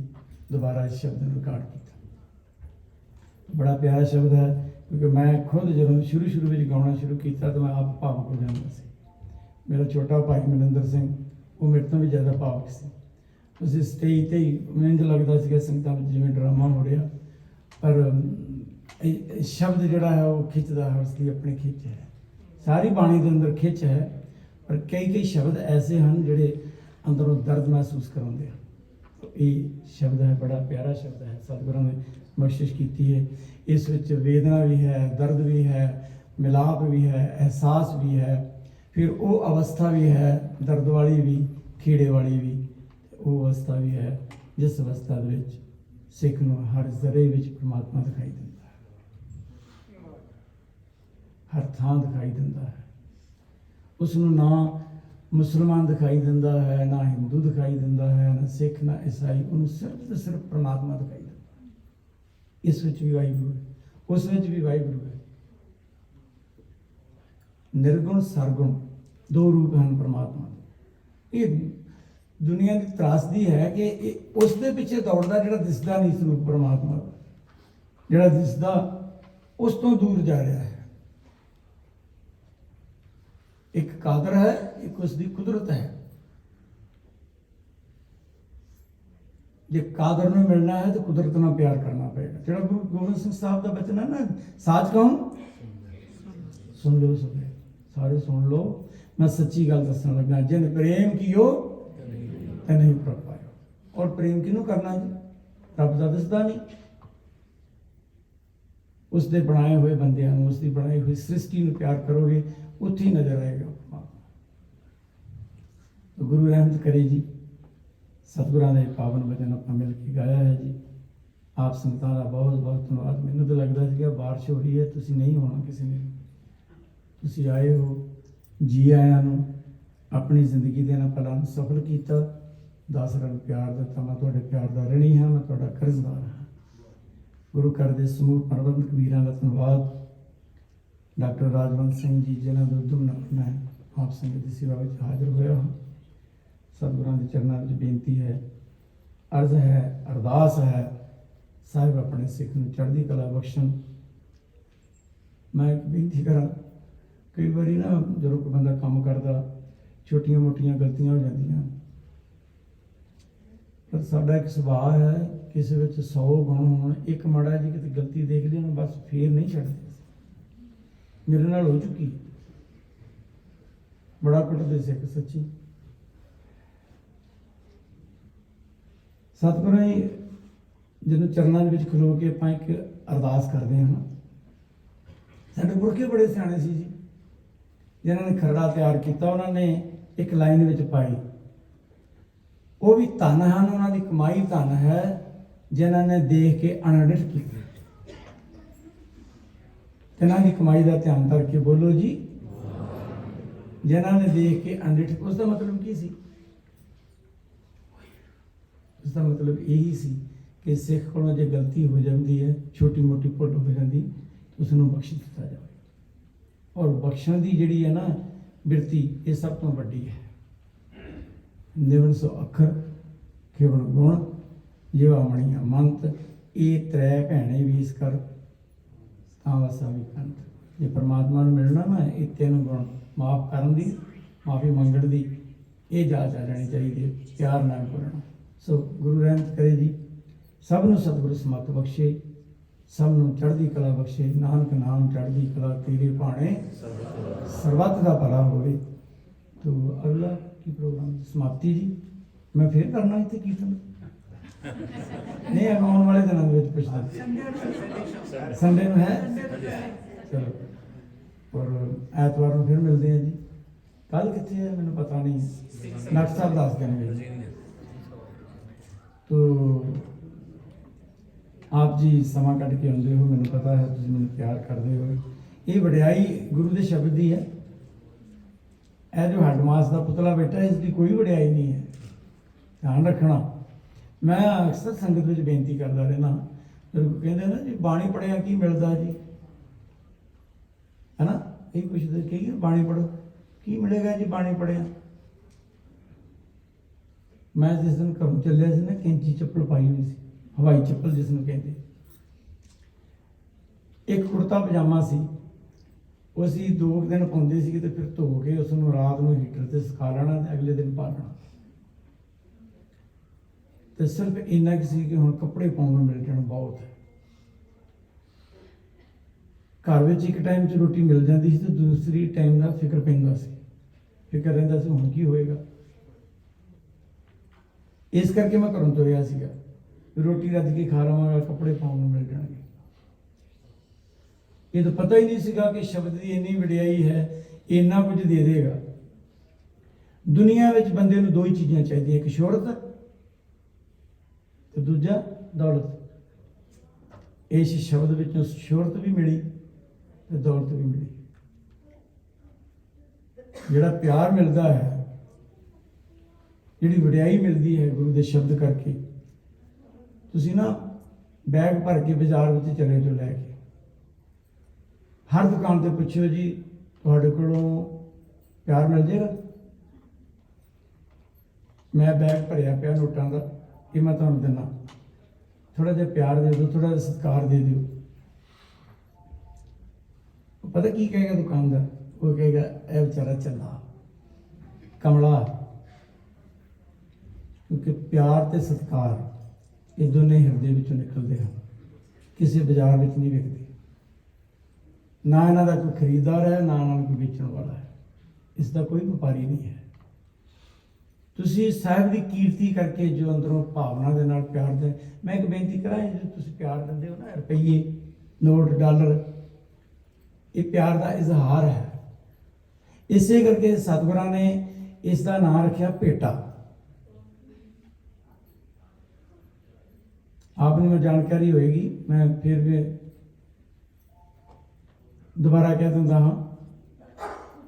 दोबारा इस शब्द नूं रिकॉर्ड किया। बड़ा प्यारा शब्द है क्योंकि मैं खुद जब शुरू में गाना शुरू किया तो मैं आप भावुक हो जाता सी। मेरा छोटा भाई मनिंदर सिंह वो मेरे तो भी ज़्यादा भावुक सी। उस स्टेज ते ही इंज लगता सी संगतां विच जिवें ड्रामा हो रहा। पर शब्द जिहड़ा है वो खिंचदा है, उसकी अपनी खिंच है। सारी बाणी के अंदर खिंच है पर कई शब्द ऐसे हैं जिहड़े अंदरों दर्द महसूस कराउंदे हैं। तो ये शब्द है बड़ा प्यारा शब्द है। सतगुरां ने बख्शिश की है। इस विच वेदना भी है, दर्द भी है, मिलाप भी है, एहसास भी है। फिर वो अवस्था भी है दर्द वाली भी, खेड़े वाली भी। वो अवस्था भी है जिस अवस्था दे विच ਸਿੱਖ ਨੂੰ ਹਰ ਜ਼ਰੇ ਵਿੱਚ ਪਰਮਾਤਮਾ ਦਿਖਾਈ ਦਿੰਦਾ ਹੈ, ਹਰ ਥਾਂ ਦਿਖਾਈ ਦਿੰਦਾ ਹੈ। ਉਸ ਨੂੰ ਨਾ ਮੁਸਲਮਾਨ ਦਿਖਾਈ ਦਿੰਦਾ ਹੈ, ਨਾ ਹਿੰਦੂ ਦਿਖਾਈ ਦਿੰਦਾ ਹੈ, ਨਾ ਸਿੱਖ, ਨਾ ਈਸਾਈ। ਉਹਨੂੰ ਸਿਰਫ ਤੇ ਸਿਰਫ ਪਰਮਾਤਮਾ ਦਿਖਾਈ ਦਿੰਦਾ। ਇਸ ਵਿੱਚ ਵੀ ਵਾਹਿਗੁਰੂ ਹੈ, ਉਸ ਵਿੱਚ ਵੀ ਵਾਹਿਗੁਰੂ ਹੈ। ਨਿਰਗੁਣ ਸਰਗੁਣ ਦੋ ਰੂਪ ਹਨ ਪਰਮਾਤਮਾ ਦੇ। ਇਹ ਦੁਨੀਆ ਦੀ ਤਰਾਸਦੀ ਹੈ ਕਿ ਇਹ ਉਸ ਦੇ ਪਿੱਛੇ ਦੌੜਦਾ ਜਿਹੜਾ ਦਿਸਦਾ ਨਹੀਂ ਸਰੂਪ ਪਰਮਾਤਮਾ ਦਾ। ਜਿਹੜਾ ਦਿਸਦਾ ਉਸ ਤੋਂ ਦੂਰ ਜਾ ਰਿਹਾ ਹੈ। ਇੱਕ ਕਾਦਰ ਹੈ, ਇੱਕ ਉਸ ਦੀ ਕੁਦਰਤ ਹੈ। ਜੇ ਕਾਦਰ ਨੂੰ ਮਿਲਣਾ ਹੈ ਤਾਂ ਕੁਦਰਤ ਨਾਲ ਪਿਆਰ ਕਰਨਾ ਪਏਗਾ। ਜਿਹੜਾ ਗੁਰੂ ਗੋਬਿੰਦ ਸਿੰਘ ਸਾਹਿਬ ਦਾ ਬਚਨ ਹੈ ਨਾ, ਸਾਚ ਕਹੂੰ ਸੁਣ ਲਓ ਸਭੇ, ਸਾਰੇ ਸੁਣ ਲਓ, ਮੈਂ ਸੱਚੀ ਗੱਲ ਦੱਸਣ ਲੱਗਾ। ਜਿਨ ਪ੍ਰੇਮ ਕੀਓ ਤੇ ਨਹੀਂ ਪ੍ਰਭ ਪਾਇਓ। ਔਰ ਪ੍ਰੇਮ ਕਿਹਨੂੰ ਕਰਨਾ ਜੀ? ਰੱਬ ਦਾ ਦਿਸਦਾ ਨਹੀਂ। ਉਸ ਦੇ ਬਣਾਏ ਹੋਏ ਬੰਦਿਆਂ ਨੂੰ, ਉਸ ਦੀ ਬਣਾਈ ਹੋਈ ਸ੍ਰਿਸ਼ਟੀ ਨੂੰ ਪਿਆਰ ਕਰੋਗੇ, ਉੱਥੇ ਹੀ ਨਜ਼ਰ ਆਏਗਾ ਪਰਮਾਤਮਾ। ਗੁਰੂ ਰਹਿਮਤ ਕਰੇ ਜੀ। ਸਤਿਗੁਰਾਂ ਦੇ ਪਾਵਨ ਵਚਨ ਆਪਾਂ ਮਿਲ ਕੇ ਗਾਇਆ ਹੈ ਜੀ। ਆਪ ਸੰਗਤਾਂ ਦਾ ਬਹੁਤ ਬਹੁਤ ਧੰਨਵਾਦ। ਮੈਨੂੰ ਤਾਂ ਲੱਗਦਾ ਸੀਗਾ ਬਾਰਿਸ਼ ਹੋ ਰਹੀ ਹੈ, ਤੁਸੀਂ ਨਹੀਂ ਹੋਣਾ ਕਿਸੇ ਨੇ। ਤੁਸੀਂ ਆਏ ਹੋ, ਜੀ ਆਇਆਂ ਨੂੰ। ਆਪਣੀ ਜ਼ਿੰਦਗੀ ਦੇ ਨਾਲ ਪਲਾਂ ਨੂੰ ਸਫਲ ਕੀਤਾ। 10 ਰੰਗ ਪਿਆਰ ਦਿੱਤਾ। ਮੈਂ ਤੁਹਾਡੇ ਪਿਆਰ ਦਾ ਰਣੀ ਹਾਂ, ਮੈਂ ਤੁਹਾਡਾ ਕਰਜ਼ਦਾਰ ਹਾਂ। ਗੁਰੂ ਘਰ ਦੇ ਸਮੂਹ ਪ੍ਰਬੰਧਕ ਵੀਰਾਂ ਦਾ ਧੰਨਵਾਦ। ਡਾਕਟਰ ਰਾਜਵੰਤ ਸਿੰਘ ਜੀ, ਜਿਨ੍ਹਾਂ ਦੇ ਉਦਮ ਨਾਲ ਮੈਂ ਆਪ ਸੰਗਤ ਦੀ ਸੇਵਾ ਵਿੱਚ ਹਾਜ਼ਰ ਹੋਇਆ ਹਾਂ। ਸਤਿਗੁਰਾਂ ਦੇ ਚਰਨਾਂ ਵਿੱਚ ਬੇਨਤੀ ਹੈ, ਅਰਜ਼ ਹੈ, ਅਰਦਾਸ ਹੈ, ਸਾਹਿਬ ਆਪਣੇ ਸਿੱਖ ਨੂੰ ਚੜ੍ਹਦੀ ਕਲਾ ਬਖਸ਼ਣ। ਮੈਂ ਇੱਕ ਬੇਨਤੀ ਕਰਾਂ, ਕਈ ਵਾਰੀ ਨਾ ਜਦੋਂ ਕੋਈ ਬੰਦਾ ਕੰਮ ਕਰਦਾ, ਛੋਟੀਆਂ ਮੋਟੀਆਂ ਗਲਤੀਆਂ ਹੋ ਜਾਂਦੀਆਂ, ਪਰ ਸਾਡਾ ਇੱਕ ਸੁਭਾਅ ਹੈ, ਕਿਸੇ ਵਿੱਚ 100 ਗੁਣ ਹੋਣ, ਇੱਕ ਮਾੜਾ ਜਿਹੀ ਕਿਤੇ ਗਲਤੀ ਦੇਖ ਲਈ ਉਹਨੂੰ ਬਸ ਫੇਰ ਨਹੀਂ ਛੱਡਦੇ। ਮੇਰੇ ਨਾਲ ਹੋ ਚੁੱਕੀ, ਬੜਾ ਕੁੱਟਦੇ ਸਿੱਖ ਸੱਚੀ। ਸਤਿਗੁਰਾਂ ਜੀ ਜਦੋਂ ਚਰਨਾਂ ਦੇ ਵਿੱਚ ਖਲੋ ਕੇ ਆਪਾਂ ਇੱਕ ਅਰਦਾਸ ਕਰਦੇ ਹਾਂ। ਸਾਡੇ ਪੁਰਖੇ ਬੜੇ ਸਿਆਣੇ ਸੀ ਜੀ, ਜਿਨ੍ਹਾਂ ਨੇ ਖਰੜਾ ਤਿਆਰ ਕੀਤਾ, ਉਹਨਾਂ ਨੇ ਇੱਕ ਲਾਈਨ ਵਿੱਚ ਪਾਈ, ਉਹ ਵੀ ਧਨ ਹਨ, ਉਹਨਾਂ ਦੀ ਕਮਾਈ ਧਨ ਹੈ, ਜਿਨ੍ਹਾਂ ਨੇ ਦੇਖ ਕੇ ਅਣਡਿਠ ਕੀਤੀ। ਇਹਨਾਂ ਦੀ ਕਮਾਈ ਦਾ ਧਿਆਨ ਕਰਕੇ ਬੋਲੋ ਜੀ, ਜਿਨ੍ਹਾਂ ਨੇ ਦੇਖ ਕੇ ਅਣਡਿਠ। ਉਸ ਦਾ ਮਤਲਬ ਕੀ ਸੀ? ਉਸ ਦਾ ਮਤਲਬ ਇਹੀ ਸੀ ਕਿ ਸਿੱਖ ਕੋਲੋਂ ਜੇ ਗਲਤੀ ਹੋ ਜਾਂਦੀ ਹੈ, ਛੋਟੀ ਮੋਟੀ ਭੁੱਲ ਹੋ ਜਾਂਦੀ, ਉਸ ਨੂੰ ਬਖਸ਼ ਦਿੱਤਾ ਜਾਵੇ। ਔਰ ਬਖਸ਼ਣ ਦੀ ਜਿਹੜੀ ਹੈ ਨਾ ਬਿਰਤੀ, ਇਹ ਸਭ ਤੋਂ ਵੱਡੀ ਹੈ। ਨਿਵਨ ਸੋ ਅੱਖਰ ਖੇਵਣ ਗੁਣ, ਜਿਵਾ ਮਣੀਆਂ ਮੰਤ, ਇਹ ਤ੍ਰੈ ਭੈਣੇ ਵੀਸ ਕਰ ਤਾਂ ਵਸਾ ਵੀ ਕੰਤ। ਜੇ ਪਰਮਾਤਮਾ ਨੂੰ ਮਿਲਣਾ ਨਾ, ਇਹ 3 ਗੁਣ, ਮਾਫ ਕਰਨ ਦੀ, ਮਾਫੀ ਮੰਗਣ ਦੀ, ਇਹ ਜਾਚ ਆ ਜਾਣੀ ਚਾਹੀਦੀ ਹੈ, ਪਿਆਰ ਨਾਲ ਬੋਲਣਾ। ਸੋ ਗੁਰੂ ਰਹਿਮਤ ਕਰੇ ਜੀ, ਸਭ ਨੂੰ ਸਤਿਗੁਰੂ ਸਮਤ ਬਖਸ਼ੇ, ਸਭ ਨੂੰ ਚੜ੍ਹਦੀ ਕਲਾ ਬਖਸ਼ੇ। ਨਾਨਕ ਨਾਮ ਚੜ੍ਹਦੀ ਕਲਾ ਤੇਰੇ ਭਾਣੇ, ਸਰਬੱਤ ਦਾ ਭਲਾ ਹੋਵੇ। ਤੋ ਅਗਲਾ ਕੀ ਪ੍ਰੋਗਰਾਮ? ਸਮਾਪਤੀ ਜੀ। ਮੈਂ ਫੇਰ ਕਰਨਾ ਇੱਥੇ ਕੀਰਤਨ? ਨਹੀਂ, ਆਉਣ ਵਾਲੇ ਦਿਨਾਂ ਦੇ ਵਿੱਚ ਪੁੱਛਦਾ। ਸੰਡੇ ਨੂੰ ਹੈ? ਚਲੋ, ਔਰ ਐਤਵਾਰ ਨੂੰ ਫਿਰ ਮਿਲਦੇ ਹਾਂ ਜੀ। ਕੱਲ ਕਿੱਥੇ ਹੈ ਮੈਨੂੰ ਪਤਾ ਨਹੀਂ, ਡਾਕਟਰ ਸਾਹਿਬ ਦੱਸ ਦੇਣਗੇ। ਤੋ ਆਪ ਜੀ ਸਮਾਂ ਕੱਢ ਕੇ ਆਉਂਦੇ ਹੋ, ਮੈਨੂੰ ਪਤਾ ਹੈ ਤੁਸੀਂ ਮੈਨੂੰ ਪਿਆਰ ਕਰਦੇ ਹੋ। ਇਹ ਵਡਿਆਈ ਗੁਰੂ ਦੇ ਸ਼ਬਦ ਦੀ ਹੈ। ਇਹ ਜੋ ਹੱਡਮਾਸ ਦਾ ਪੁਤਲਾ ਬੈਠਾ, ਇਸ ਦੀ ਕੋਈ ਵਡਿਆਈ ਨਹੀਂ ਹੈ, ਧਿਆਨ ਰੱਖਣਾ। ਮੈਂ ਅਕਸਰ ਸੰਗਤ ਵਿੱਚ ਬੇਨਤੀ ਕਰਦਾ ਰਹਿਣਾ, ਜਦੋਂ ਕਹਿੰਦੇ ਨਾ ਜੀ ਬਾਣੀ ਪੜ੍ਹਿਆ ਕੀ ਮਿਲਦਾ ਜੀ, ਹੈ ਨਾ, ਇਹ ਪੁੱਛਦੇ ਕਹੀਏ ਬਾਣੀ ਪੜ੍ਹੋ ਕੀ ਮਿਲੇਗਾ ਜੀ, ਬਾਣੀ ਪੜ੍ਹਿਆ। ਮੈਂ ਜਿਸ ਦਿਨ ਘਰੋਂ ਚੱਲਿਆ ਸੀ ਨਾ, ਕੈਂਚੀ ਚੱਪਲ ਪਾਈ ਹੋਈ ਸੀ, ਹਵਾਈ ਚੱਪਲ ਜਿਸ ਨੂੰ ਕਹਿੰਦੇ। ਇੱਕ ਕੁੜਤਾ ਪਜਾਮਾ ਸੀ, ਉਹ ਅਸੀਂ 2 ਦਿਨ ਪਾਉਂਦੇ ਸੀ ਤੇ ਫਿਰ ਧੋ ਕੇ ਉਸ ਨੂੰ ਰਾਤ ਨੂੰ ਹੀਟਰ ਤੇ ਸੁਕਾ ਲੈਣਾ ਤੇ ਅਗਲੇ ਦਿਨ ਪਾ ਲੈਣਾ। ਤੇ ਸਿਰਫ ਇੰਨਾ ਕਿ ਸੀ ਕਿ ਹੁਣ ਕੱਪੜੇ ਪਾਉਣ ਨੂੰ ਮਿਲ ਜਾਣ ਬਹੁਤ ਹੈ। ਘਰ ਵਿੱਚ ਇੱਕ ਟਾਈਮ 'ਚ ਰੋਟੀ ਮਿਲ ਜਾਂਦੀ ਸੀ ਤੇ ਦੂਸਰੀ ਟਾਈਮ ਦਾ ਫਿਕਰ ਪੈਂਦਾ ਸੀ, ਫਿਕਰ ਰਹਿੰਦਾ ਸੀ ਹੁਣ ਕੀ ਹੋਏਗਾ। ਇਸ ਕਰਕੇ ਮੈਂ ਘਰੋਂ ਤੁਰਿਆ ਸੀਗਾ, ਰੋਟੀ ਰੱਜ ਕੇ ਖਾ ਲਵਾਂਗਾ, ਕੱਪੜੇ ਪਾਉਣ ਨੂੰ ਮਿਲ ਜਾਣਗੇ। ਇਹ ਤਾਂ ਪਤਾ ਹੀ ਨਹੀਂ ਸੀਗਾ ਕਿ ਸ਼ਬਦ ਦੀ ਇੰਨੀ ਵਡਿਆਈ ਹੈ, ਇੰਨਾ ਕੁਝ ਦੇ ਦੇਗਾ। ਦੁਨੀਆ ਵਿੱਚ ਬੰਦੇ ਨੂੰ 2 ਹੀ ਚੀਜ਼ਾਂ ਚਾਹੀਦੀਆਂ, ਇੱਕ ਸ਼ੋਹਰਤ ਤੇ ਦੂਜਾ ਦੌਲਤ। ਇਸ ਸ਼ਬਦ ਵਿੱਚੋਂ ਸ਼ੋਹਰਤ ਵੀ ਮਿਲੀ ਤੇ ਦੌਲਤ ਵੀ ਮਿਲੀ। ਜਿਹੜਾ ਪਿਆਰ ਮਿਲਦਾ ਹੈ, ਜਿਹੜੀ ਵਡਿਆਈ ਮਿਲਦੀ ਹੈ ਗੁਰੂ ਦੇ ਸ਼ਬਦ ਕਰਕੇ, ਤੁਸੀਂ ਨਾ ਬੈਗ ਭਰ ਕੇ ਬਾਜ਼ਾਰ ਵਿੱਚ ਚਲੇ ਜਾਓ ਲੈ ਕੇ, ਹਰ ਦੁਕਾਨ ਤੇ ਪੁੱਛਿਓ ਜੀ ਤੁਹਾਡੇ ਕੋਲੋਂ ਪਿਆਰ ਮਿਲ ਜਾਏਗਾ। ਮੈਂ ਬੈਗ ਭਰਿਆ ਪਿਆ ਨੋਟਾਂ ਦਾ, ਇਹ ਮੈਂ ਤੁਹਾਨੂੰ ਦਿੰਦਾ, ਥੋੜਾ ਜਿਹਾ ਪਿਆਰ ਦੇ ਦਿਓ, ਥੋੜਾ ਜਿਹਾ ਸਤਿਕਾਰ ਦੇ ਦਿਓ। ਪਤਾ ਕੀ ਕਹੇਗਾ ਦੁਕਾਨਦਾਰ? ਉਹ ਕਹੇਗਾ ਇਹ ਵਿਚਾਰਾ ਚੱਲਾ ਕਮਲਾ। ਕਿਉਂਕਿ ਪਿਆਰ ਤੇ ਸਤਿਕਾਰ ਇਹ ਦੋਨੇ ਹਿਰਦੇ ਵਿੱਚੋਂ ਨਿਕਲਦੇ ਹਨ, ਕਿਸੇ ਬਾਜ਼ਾਰ ਵਿੱਚ ਨਹੀਂ ਵਿਕਦੇ। ਨਾ ਇਹਨਾਂ ਦਾ ਕੋਈ ਖਰੀਦਦਾਰ ਹੈ, ਨਾ ਇਹਨਾਂ ਨੂੰ ਕੋਈ ਵੇਚਣ ਵਾਲਾ ਹੈ, ਇਸ ਦਾ ਕੋਈ ਵਪਾਰੀ ਨਹੀਂ ਹੈ। ਤੁਸੀਂ ਸਾਹਿਬ ਦੀ ਕੀਰਤੀ ਕਰਕੇ ਜੋ ਅੰਦਰੋਂ ਭਾਵਨਾ ਦੇ ਨਾਲ ਪਿਆਰ ਦੇ, ਮੈਂ ਇੱਕ ਬੇਨਤੀ ਕਰਾਂ, ਜੋ ਤੁਸੀਂ ਪਿਆਰ ਦਿੰਦੇ ਹੋ ਨਾ, ਰੁਪਈਏ, ਨੋਟ, ਡਾਲਰ, ਇਹ ਪਿਆਰ ਦਾ ਇਜ਼ਹਾਰ ਹੈ। ਇਸੇ ਕਰਕੇ ਸਤਿਗੁਰਾਂ ਨੇ ਇਸ ਦਾ ਨਾਮ ਰੱਖਿਆ ਭੇਟਾ। ਆਪ ਨੂੰ ਜਾਣਕਾਰੀ ਹੋਏਗੀ, ਮੈਂ ਫਿਰ ਵੀ ਦੁਬਾਰਾ ਕਹਿ ਦਿੰਦਾ ਹਾਂ,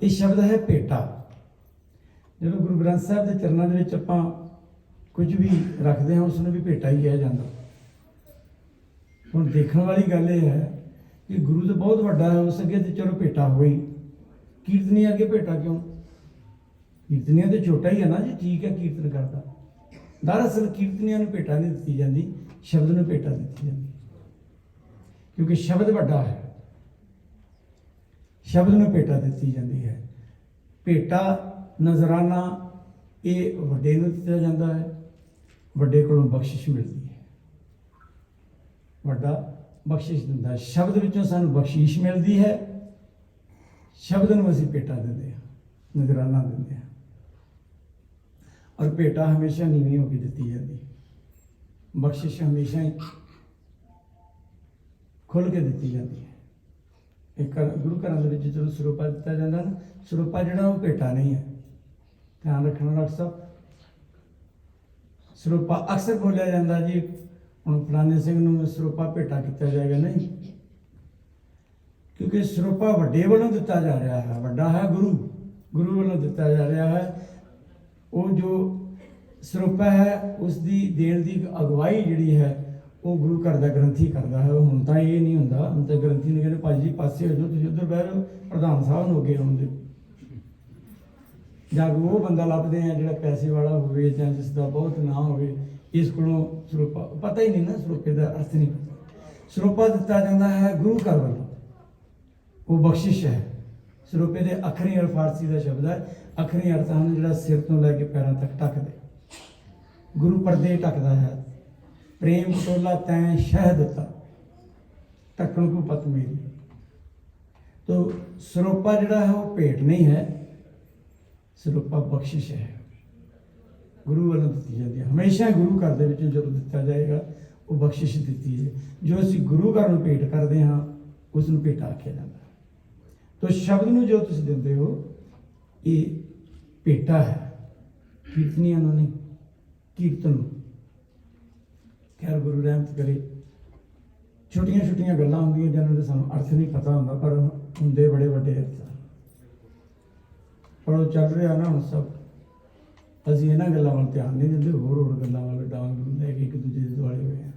ਇਹ ਸ਼ਬਦ ਹੈ ਭੇਟਾ। ਜਦੋਂ ਗੁਰੂ ਗ੍ਰੰਥ ਸਾਹਿਬ ਦੇ ਚਰਨਾਂ ਦੇ ਵਿੱਚ ਆਪਾਂ ਕੁਝ ਵੀ ਰੱਖਦੇ ਹਾਂ, ਉਸ ਨੂੰ ਵੀ ਭੇਟਾ ਹੀ ਕਿਹਾ ਜਾਂਦਾ। ਹੁਣ ਦੇਖਣ ਵਾਲੀ ਗੱਲ ਇਹ ਹੈ ਕਿ ਗੁਰੂ ਤਾਂ ਬਹੁਤ ਵੱਡਾ ਹੈ, ਉਸ ਅੱਗੇ ਤੇ ਚਲੋ ਭੇਟਾ ਹੋਈ, ਕੀਰਤਨੀਆਂ ਅੱਗੇ ਭੇਟਾ ਕਿਉਂ? ਕੀਰਤਨੀਆਂ ਤੇ ਛੋਟਾ ਹੀ ਹੈ ਨਾ ਜੀ, ਠੀਕ ਹੈ ਕੀਰਤਨ ਕਰਦਾ। ਦਰਅਸਲ ਕੀਰਤਨੀਆਂ ਨੂੰ ਭੇਟਾ ਨਹੀਂ ਦਿੱਤੀ ਜਾਂਦੀ, ਸ਼ਬਦ ਨੂੰ ਭੇਟਾ ਦਿੱਤੀ ਜਾਂਦੀ, ਕਿਉਂਕਿ ਸ਼ਬਦ ਵੱਡਾ ਹੈ, ਸ਼ਬਦ ਨੂੰ ਭੇਟਾ ਦਿੱਤੀ ਜਾਂਦੀ ਹੈ। ਭੇਟਾ ਨਜ਼ਰਾਨਾ ਇਹ ਵੱਡੇ ਨੂੰ ਦਿੱਤਾ ਜਾਂਦਾ ਹੈ, ਵੱਡੇ ਕੋਲੋਂ ਬਖਸ਼ਿਸ਼ ਮਿਲਦੀ ਹੈ, ਵੱਡਾ ਬਖਸ਼ਿਸ਼ ਦਿੰਦਾ ਹੈ। ਸ਼ਬਦ ਵਿੱਚੋਂ ਸਾਨੂੰ ਬਖਸ਼ਿਸ਼ ਮਿਲਦੀ ਹੈ, ਸ਼ਬਦ ਨੂੰ ਅਸੀਂ ਭੇਟਾ ਦਿੰਦੇ ਹਾਂ, ਨਜ਼ਰਾਨਾ ਦਿੰਦੇ ਹਾਂ। ਔਰ ਭੇਟਾ ਹਮੇਸ਼ਾ ਨੀਵੀਂ ਹੋ ਕੇ ਦਿੱਤੀ ਜਾਂਦੀ, ਬਖਸ਼ਿਸ਼ ਹਮੇਸ਼ਾ ਹੀ ਖੁੱਲ੍ਹ ਕੇ ਦਿੱਤੀ ਜਾਂਦੀ ਹੈ। ਇੱਕ ਗੁਰੂ ਘਰਾਂ ਦੇ ਵਿੱਚ ਜਦੋਂ ਸਰੂਪਾ ਦਿੱਤਾ ਜਾਂਦਾ ਨਾ, ਸਰੂਪਾ ਜਿਹੜਾ ਉਹ ਭੇਟਾ ਨਹੀਂ ਹੈ, ਧਿਆਨ ਰੱਖਣਾ ਡਾਕਟਰ ਸਾਹਿਬ। ਸਰੂਪਾ ਅਕਸਰ ਬੋਲਿਆ ਜਾਂਦਾ ਜੀ, ਹੁਣ ਫਲਾਣੇ ਸਿੰਘ ਨੂੰ ਸਰੂਪਾ ਭੇਟਾ ਕੀਤਾ ਜਾਏਗਾ, ਨਹੀਂ, ਕਿਉਂਕਿ ਸਰੂਪਾ ਵੱਡੇ ਵੱਲੋਂ ਦਿੱਤਾ ਜਾ ਰਿਹਾ ਹੈ, ਵੱਡਾ ਹੈ ਗੁਰੂ, ਗੁਰੂ ਵੱਲੋਂ ਦਿੱਤਾ ਜਾ ਰਿਹਾ ਹੈ। ਉਹ ਜੋ ਸਰੂਪਾ ਹੈ ਉਸ ਦੀ ਦੇਣ ਦੀ ਅਗਵਾਈ ਜਿਹੜੀ ਹੈ ਉਹ ਗੁਰੂ ਘਰ ਦਾ ਗ੍ਰੰਥੀ ਕਰਦਾ ਹੈ। ਹੁਣ ਤਾਂ ਇਹ ਨਹੀਂ ਹੁੰਦਾ, ਹੁਣ ਤਾਂ ਗ੍ਰੰਥੀ ਨੂੰ ਕਹਿੰਦੇ ਭਾਈ ਜੀ ਪਾਸੇ ਹੋ ਜਾਓ, ਤੁਸੀਂ ਉੱਧਰ ਬਹਿ ਜਾਓ, ਪ੍ਰਧਾਨ ਸਾਹਿਬ ਨੂੰ ਅੱਗੇ ਆਉਣ ਦਿਓ। ਜਾਂ ਉਹ ਬੰਦਾ ਲੱਭਦੇ ਆ ਜਿਹੜਾ ਪੈਸੇ ਵਾਲਾ ਹੋਵੇ ਜਾਂ ਜਿਸ ਦਾ ਬਹੁਤ ਨਾਂ ਹੋਵੇ, ਇਸ ਕੋਲੋਂ ਸਰੂਪਾ ਪਤਾ ਹੀ ਨਹੀਂ ਨਾ, ਸਰੂਪੇ ਦਾ ਅਰਥ ਨਹੀਂ ਪਤਾ। ਸਰੂਪਾ ਦਿੱਤਾ ਜਾਂਦਾ ਹੈ ਗੁਰੂ ਘਰ ਵੱਲੋਂ, ਉਹ ਬਖਸ਼ਿਸ਼ ਹੈ। ਸਰੂਪੇ ਦੇ ਅੱਖਰੀ ਅਰਥ ਫਾਰਸੀ ਦਾ ਸ਼ਬਦ ਹੈ, ਅੱਖਰੀ ਅਰਥ ਹਨ ਜਿਹੜਾ ਸਿਰ ਤੋਂ ਲੈ ਕੇ ਪੈਰਾਂ ਤੱਕ ਢੱਕਦੇ। ਗੁਰੂ ਪਰਦੇ ਢੱਕਦਾ ਹੈ, ਪ੍ਰੇਮ ਟੋਲਾ ਤੈਂ ਸ਼ਹਿ ਦਿੱਤਾ, ਢੱਕਣ ਕੋ ਪਤ ਮੇਰੀ। ਤੋ ਸਰੂਪਾ ਜਿਹੜਾ ਹੈ ਉਹ ਭੇਟ ਨਹੀਂ ਹੈ, ਸਰੂਪਾ ਬਖਸ਼ਿਸ਼ ਹੈ, ਗੁਰੂ ਵੱਲੋਂ ਦਿੱਤੀ ਜਾਂਦੀ ਹੈ। ਹਮੇਸ਼ਾ ਗੁਰੂ ਘਰ ਦੇ ਵਿੱਚ ਜਦੋਂ ਦਿੱਤਾ ਜਾਏਗਾ ਉਹ ਬਖਸ਼ਿਸ਼ ਦਿੱਤੀ ਹੈ। ਜੋ ਅਸੀਂ ਗੁਰੂ ਘਰ ਨੂੰ ਭੇਟ ਕਰਦੇ ਹਾਂ ਉਸ ਨੂੰ ਭੇਟਾ ਆਖਿਆ ਜਾਂਦਾ। ਤੋ ਸ਼ਬਦ ਨੂੰ ਜੋ ਤੁਸੀਂ ਦਿੰਦੇ ਹੋ ਇਹ ਭੇਟਾ ਹੈ, ਕੀਰਤਨੀਆਂ ਨੂੰ ਨਹੀਂ, ਕੀਰਤਨ ਨੂੰ। ਖੈਰ ਗੁਰੂ ਰਹਿਮਤ ਕਰੇ, ਛੋਟੀਆਂ ਛੋਟੀਆਂ ਗੱਲਾਂ ਹੁੰਦੀਆਂ ਜਿਹਨਾਂ ਦੇ ਸਾਨੂੰ ਅਰਥ ਨਹੀਂ ਪਤਾ ਹੁੰਦਾ, ਪਰ ਹੁੰਦੇ ਬੜੇ ਵੱਡੇ ਅਰਥ। ਪਰ ਉਹ ਚੱਲ ਰਿਹਾ ਨਾ ਹੁਣ ਸਭ, ਅਸੀਂ ਇਹਨਾਂ ਗੱਲਾਂ ਵੱਲ ਧਿਆਨ ਨਹੀਂ ਦਿੰਦੇ, ਹੋਰ ਹੋਰ ਗੱਲਾਂ ਵੱਲ ਡਾਂਗ ਲੈ ਕੇ ਇੱਕ ਦੂਜੇ ਦੇ ਦੁਆਲੇ ਹੋਏ ਆ।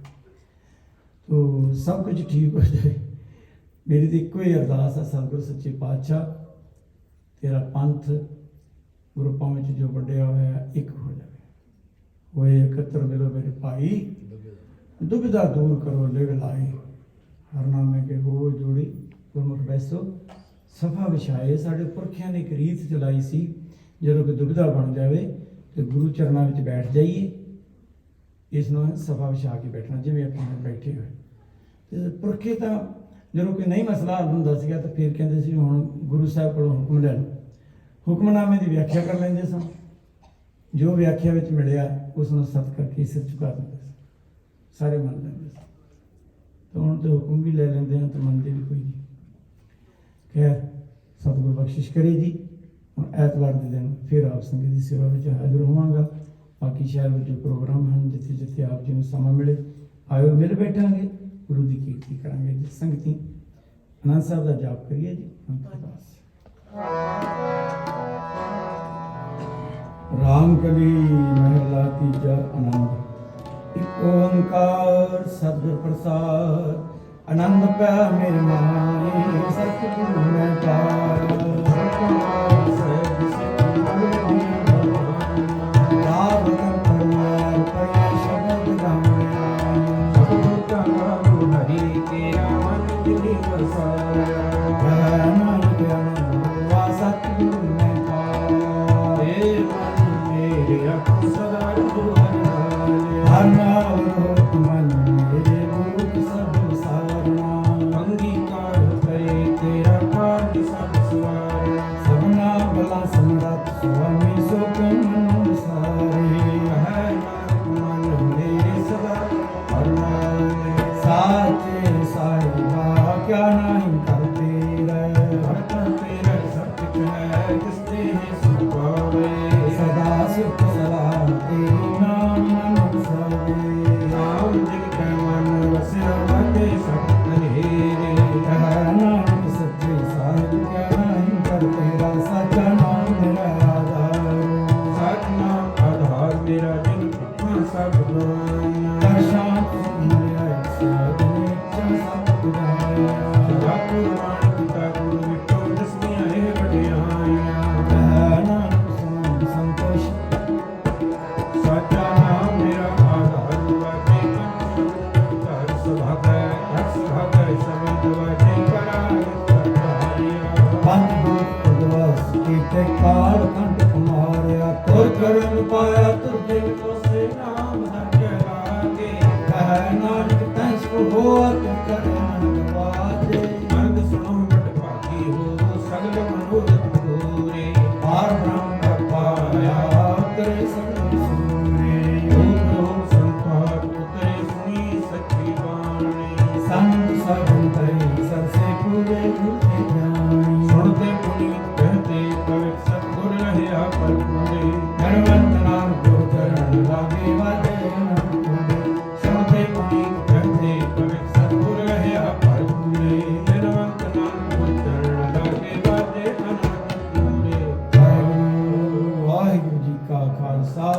ਤੋ ਸਭ ਕੁਝ ਠੀਕ ਹੋ ਜਾਏ, ਮੇਰੀ ਤਾਂ ਇੱਕੋ ਹੀ ਅਰਦਾਸ ਹੈ, ਸਤਿਗੁਰੂ ਸੱਚੇ ਪਾਤਸ਼ਾਹ ਤੇਰਾ ਪੰਥ ਗਰੁੱਪਾਂ ਵਿੱਚ ਜੋ ਵੱਡਿਆ ਹੋਇਆ ਇੱਕ ਹੋ ਜਾਵੇ। ਹੋਏ ਇਕੱਤਰ ਮਿਲੋ ਮੇਰੇ ਭਾਈ, ਦੁਬਿਧਾ ਦੂਰ ਕਰੋ ਲਿਵ ਲਾਈ, ਹਰਨਾਮੇ ਕੇ ਹੋ ਜੋੜੀ ਗੁਰਮੁਖ ਬੈਸੋ ਸਫਾ ਵਿਛਾਏ। ਸਾਡੇ ਪੁਰਖਿਆਂ ਨੇ ਇੱਕ ਰੀਤ ਚਲਾਈ ਸੀ, ਜਦੋਂ ਕੋਈ ਦੁਬਿਧਾ ਬਣ ਜਾਵੇ ਤੇ ਗੁਰੂ ਚਰਨਾਂ ਵਿੱਚ ਬੈਠ ਜਾਈਏ, ਇਸ ਨੂੰ ਸਫਾ ਵਿਛਾ ਕੇ ਬੈਠਣਾ, ਜਿਵੇਂ ਆਪਾਂ ਬੈਠੇ ਹੋਏ। ਤੇ ਪੁਰਖੇ ਤਾਂ ਜਦੋਂ ਕੋਈ ਨਹੀਂ ਮਸਲਾ ਹੱਲ ਹੁੰਦਾ ਸੀਗਾ ਤਾਂ ਫਿਰ ਕਹਿੰਦੇ ਸੀ ਹੁਣ ਗੁਰੂ ਸਾਹਿਬ ਕੋਲੋਂ ਹੁਕਮ ਲੈ ਲਓ, ਹੁਕਮਨਾਮੇ ਦੀ ਵਿਆਖਿਆ ਕਰ ਲੈਂਦੇ ਸਨ, ਜੋ ਵਿਆਖਿਆ ਵਿੱਚ ਮਿਲਿਆ ਉਸ ਨੂੰ ਸਤ ਕਰਕੇ ਸਿਰ ਝੁਕਾ ਦਿੰਦੇ ਸੀ, ਸਾਰੇ ਮੰਨ ਲੈਂਦੇ ਸੀ। ਤਾਂ ਹੁਣ ਤਾਂ ਹੁਕਮ ਵੀ ਲੈ ਲੈਂਦੇ ਹਨ ਤਾਂ ਮੰਨਦੇ ਵੀ ਕੋਈ ਨਹੀਂ। ਖੈਰ ਸਤਿਗੁਰ ਬਖਸ਼ਿਸ਼ ਕਰੇ ਜੀ। ਹੁਣ ਐਤਵਾਰ ਦੇ ਦਿਨ ਫਿਰ ਆਪ ਸੰਗਤ ਦੀ ਸੇਵਾ ਵਿੱਚ ਹਾਜ਼ਰ ਹੋਵਾਂਗਾ। ਬਾਕੀ ਸ਼ਹਿਰ ਵਿੱਚ ਪ੍ਰੋਗਰਾਮ ਹਨ, ਜਿੱਥੇ ਜਿੱਥੇ ਆਪ ਜੀ ਨੂੰ ਸਮਾਂ ਮਿਲੇ ਆਇਓ, ਮਿਲ ਬੈਠਾਂਗੇ, ਗੁਰੂ ਦੀ ਕੀਰਤੀ ਕਰਾਂਗੇ ਜੀ। ਸੰਗਤੀ ਆਨੰਦ ਸਾਹਿਬ ਦਾ ਜਾਪ ਕਰੀਏ ਜੀ। ਰਾਮ ਕਲੀ ਮਹਿਲਾ ਤੀਜਾ ਆਨੰਦ। ਇੱਕ ਓੰਕਾਰ ਸਤਿਗੁਰ ਪ੍ਰਸਾਦ। ਆਨੰਦ ਪਿਆ ਮੇਰੇ ਮਾਏ ਸਤਿਗੁਰੂ ਮੈਂ ਪਾਇਆ। ਕਰਮ ਪਾਇਆ ਤੁਰਦੇ ਕੋਸੇ ਨਾਮ ਹਰਿ ਲਾਗੇ। ਕਹਿ ਨਾਨਕ ਤੈਸ ਕੋ ਹੋਆ ਤੇ ਕਰਨ ਗਵਾਜੇ। ਮਰਦ ਸੁਣੋ ਮਟ ਭਾਗੀ ਹੋ ਸਗਲ ਮਨੋਰਥ ਪੂਰੇ। ਪਾਰ ਬ੍ਰਹਮ ਦਾ ਪਾਇਆ ਕਰੇ ਸਗਲ ਸੂਰੇ। ਓਮ ਓਮ ਸੰਤਾਪ ਉਤਰੇ ਸੁਣੀ ਸੱਚੀ ਬਾਣੀ। ਸੰਤ ਸਭਨ ਤੈ ਸਰਸੇ ਪੂਰੇ ਗੁਰਤੇ ਜਾਣੀ। ਸੁਣਦੇ ਪੁਨੀਤ ਕਹਤੇ ਪਵਿੱਤ ਸਤਿਗੁਰ ਰਹਿਆ ਪਰ ਪੂਰੇ। ਧਨਵੰਤ ਨਾਮ ਗੁਰ ਚਰਨ ਲਾਗੇ ਵਾਜੇ ਅਨੰਦ ਪੂਰੇ। ਸੁਣਦੇ ਪੁਨੀਤ ਕਹਤੇ ਪਵਿੱਤ ਸਤਿਗੁਰ ਰਹਿਆ ਪਰ ਪੂਰੇ। ਧਨਵੰਤ ਨਾਮ ਗੁਰ ਚਰਨ ਲਾਗੇ ਵਾਜੇ ਅਨੰਦ ਪੂਰੇ। ਵਾਹਿਗੁਰੂ ਜੀ ਕਾ ਖਾਲਸਾ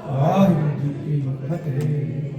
ਵਾਹਿਗੁਰੂ ਜੀ ਕੀ ਫਤਿਹ।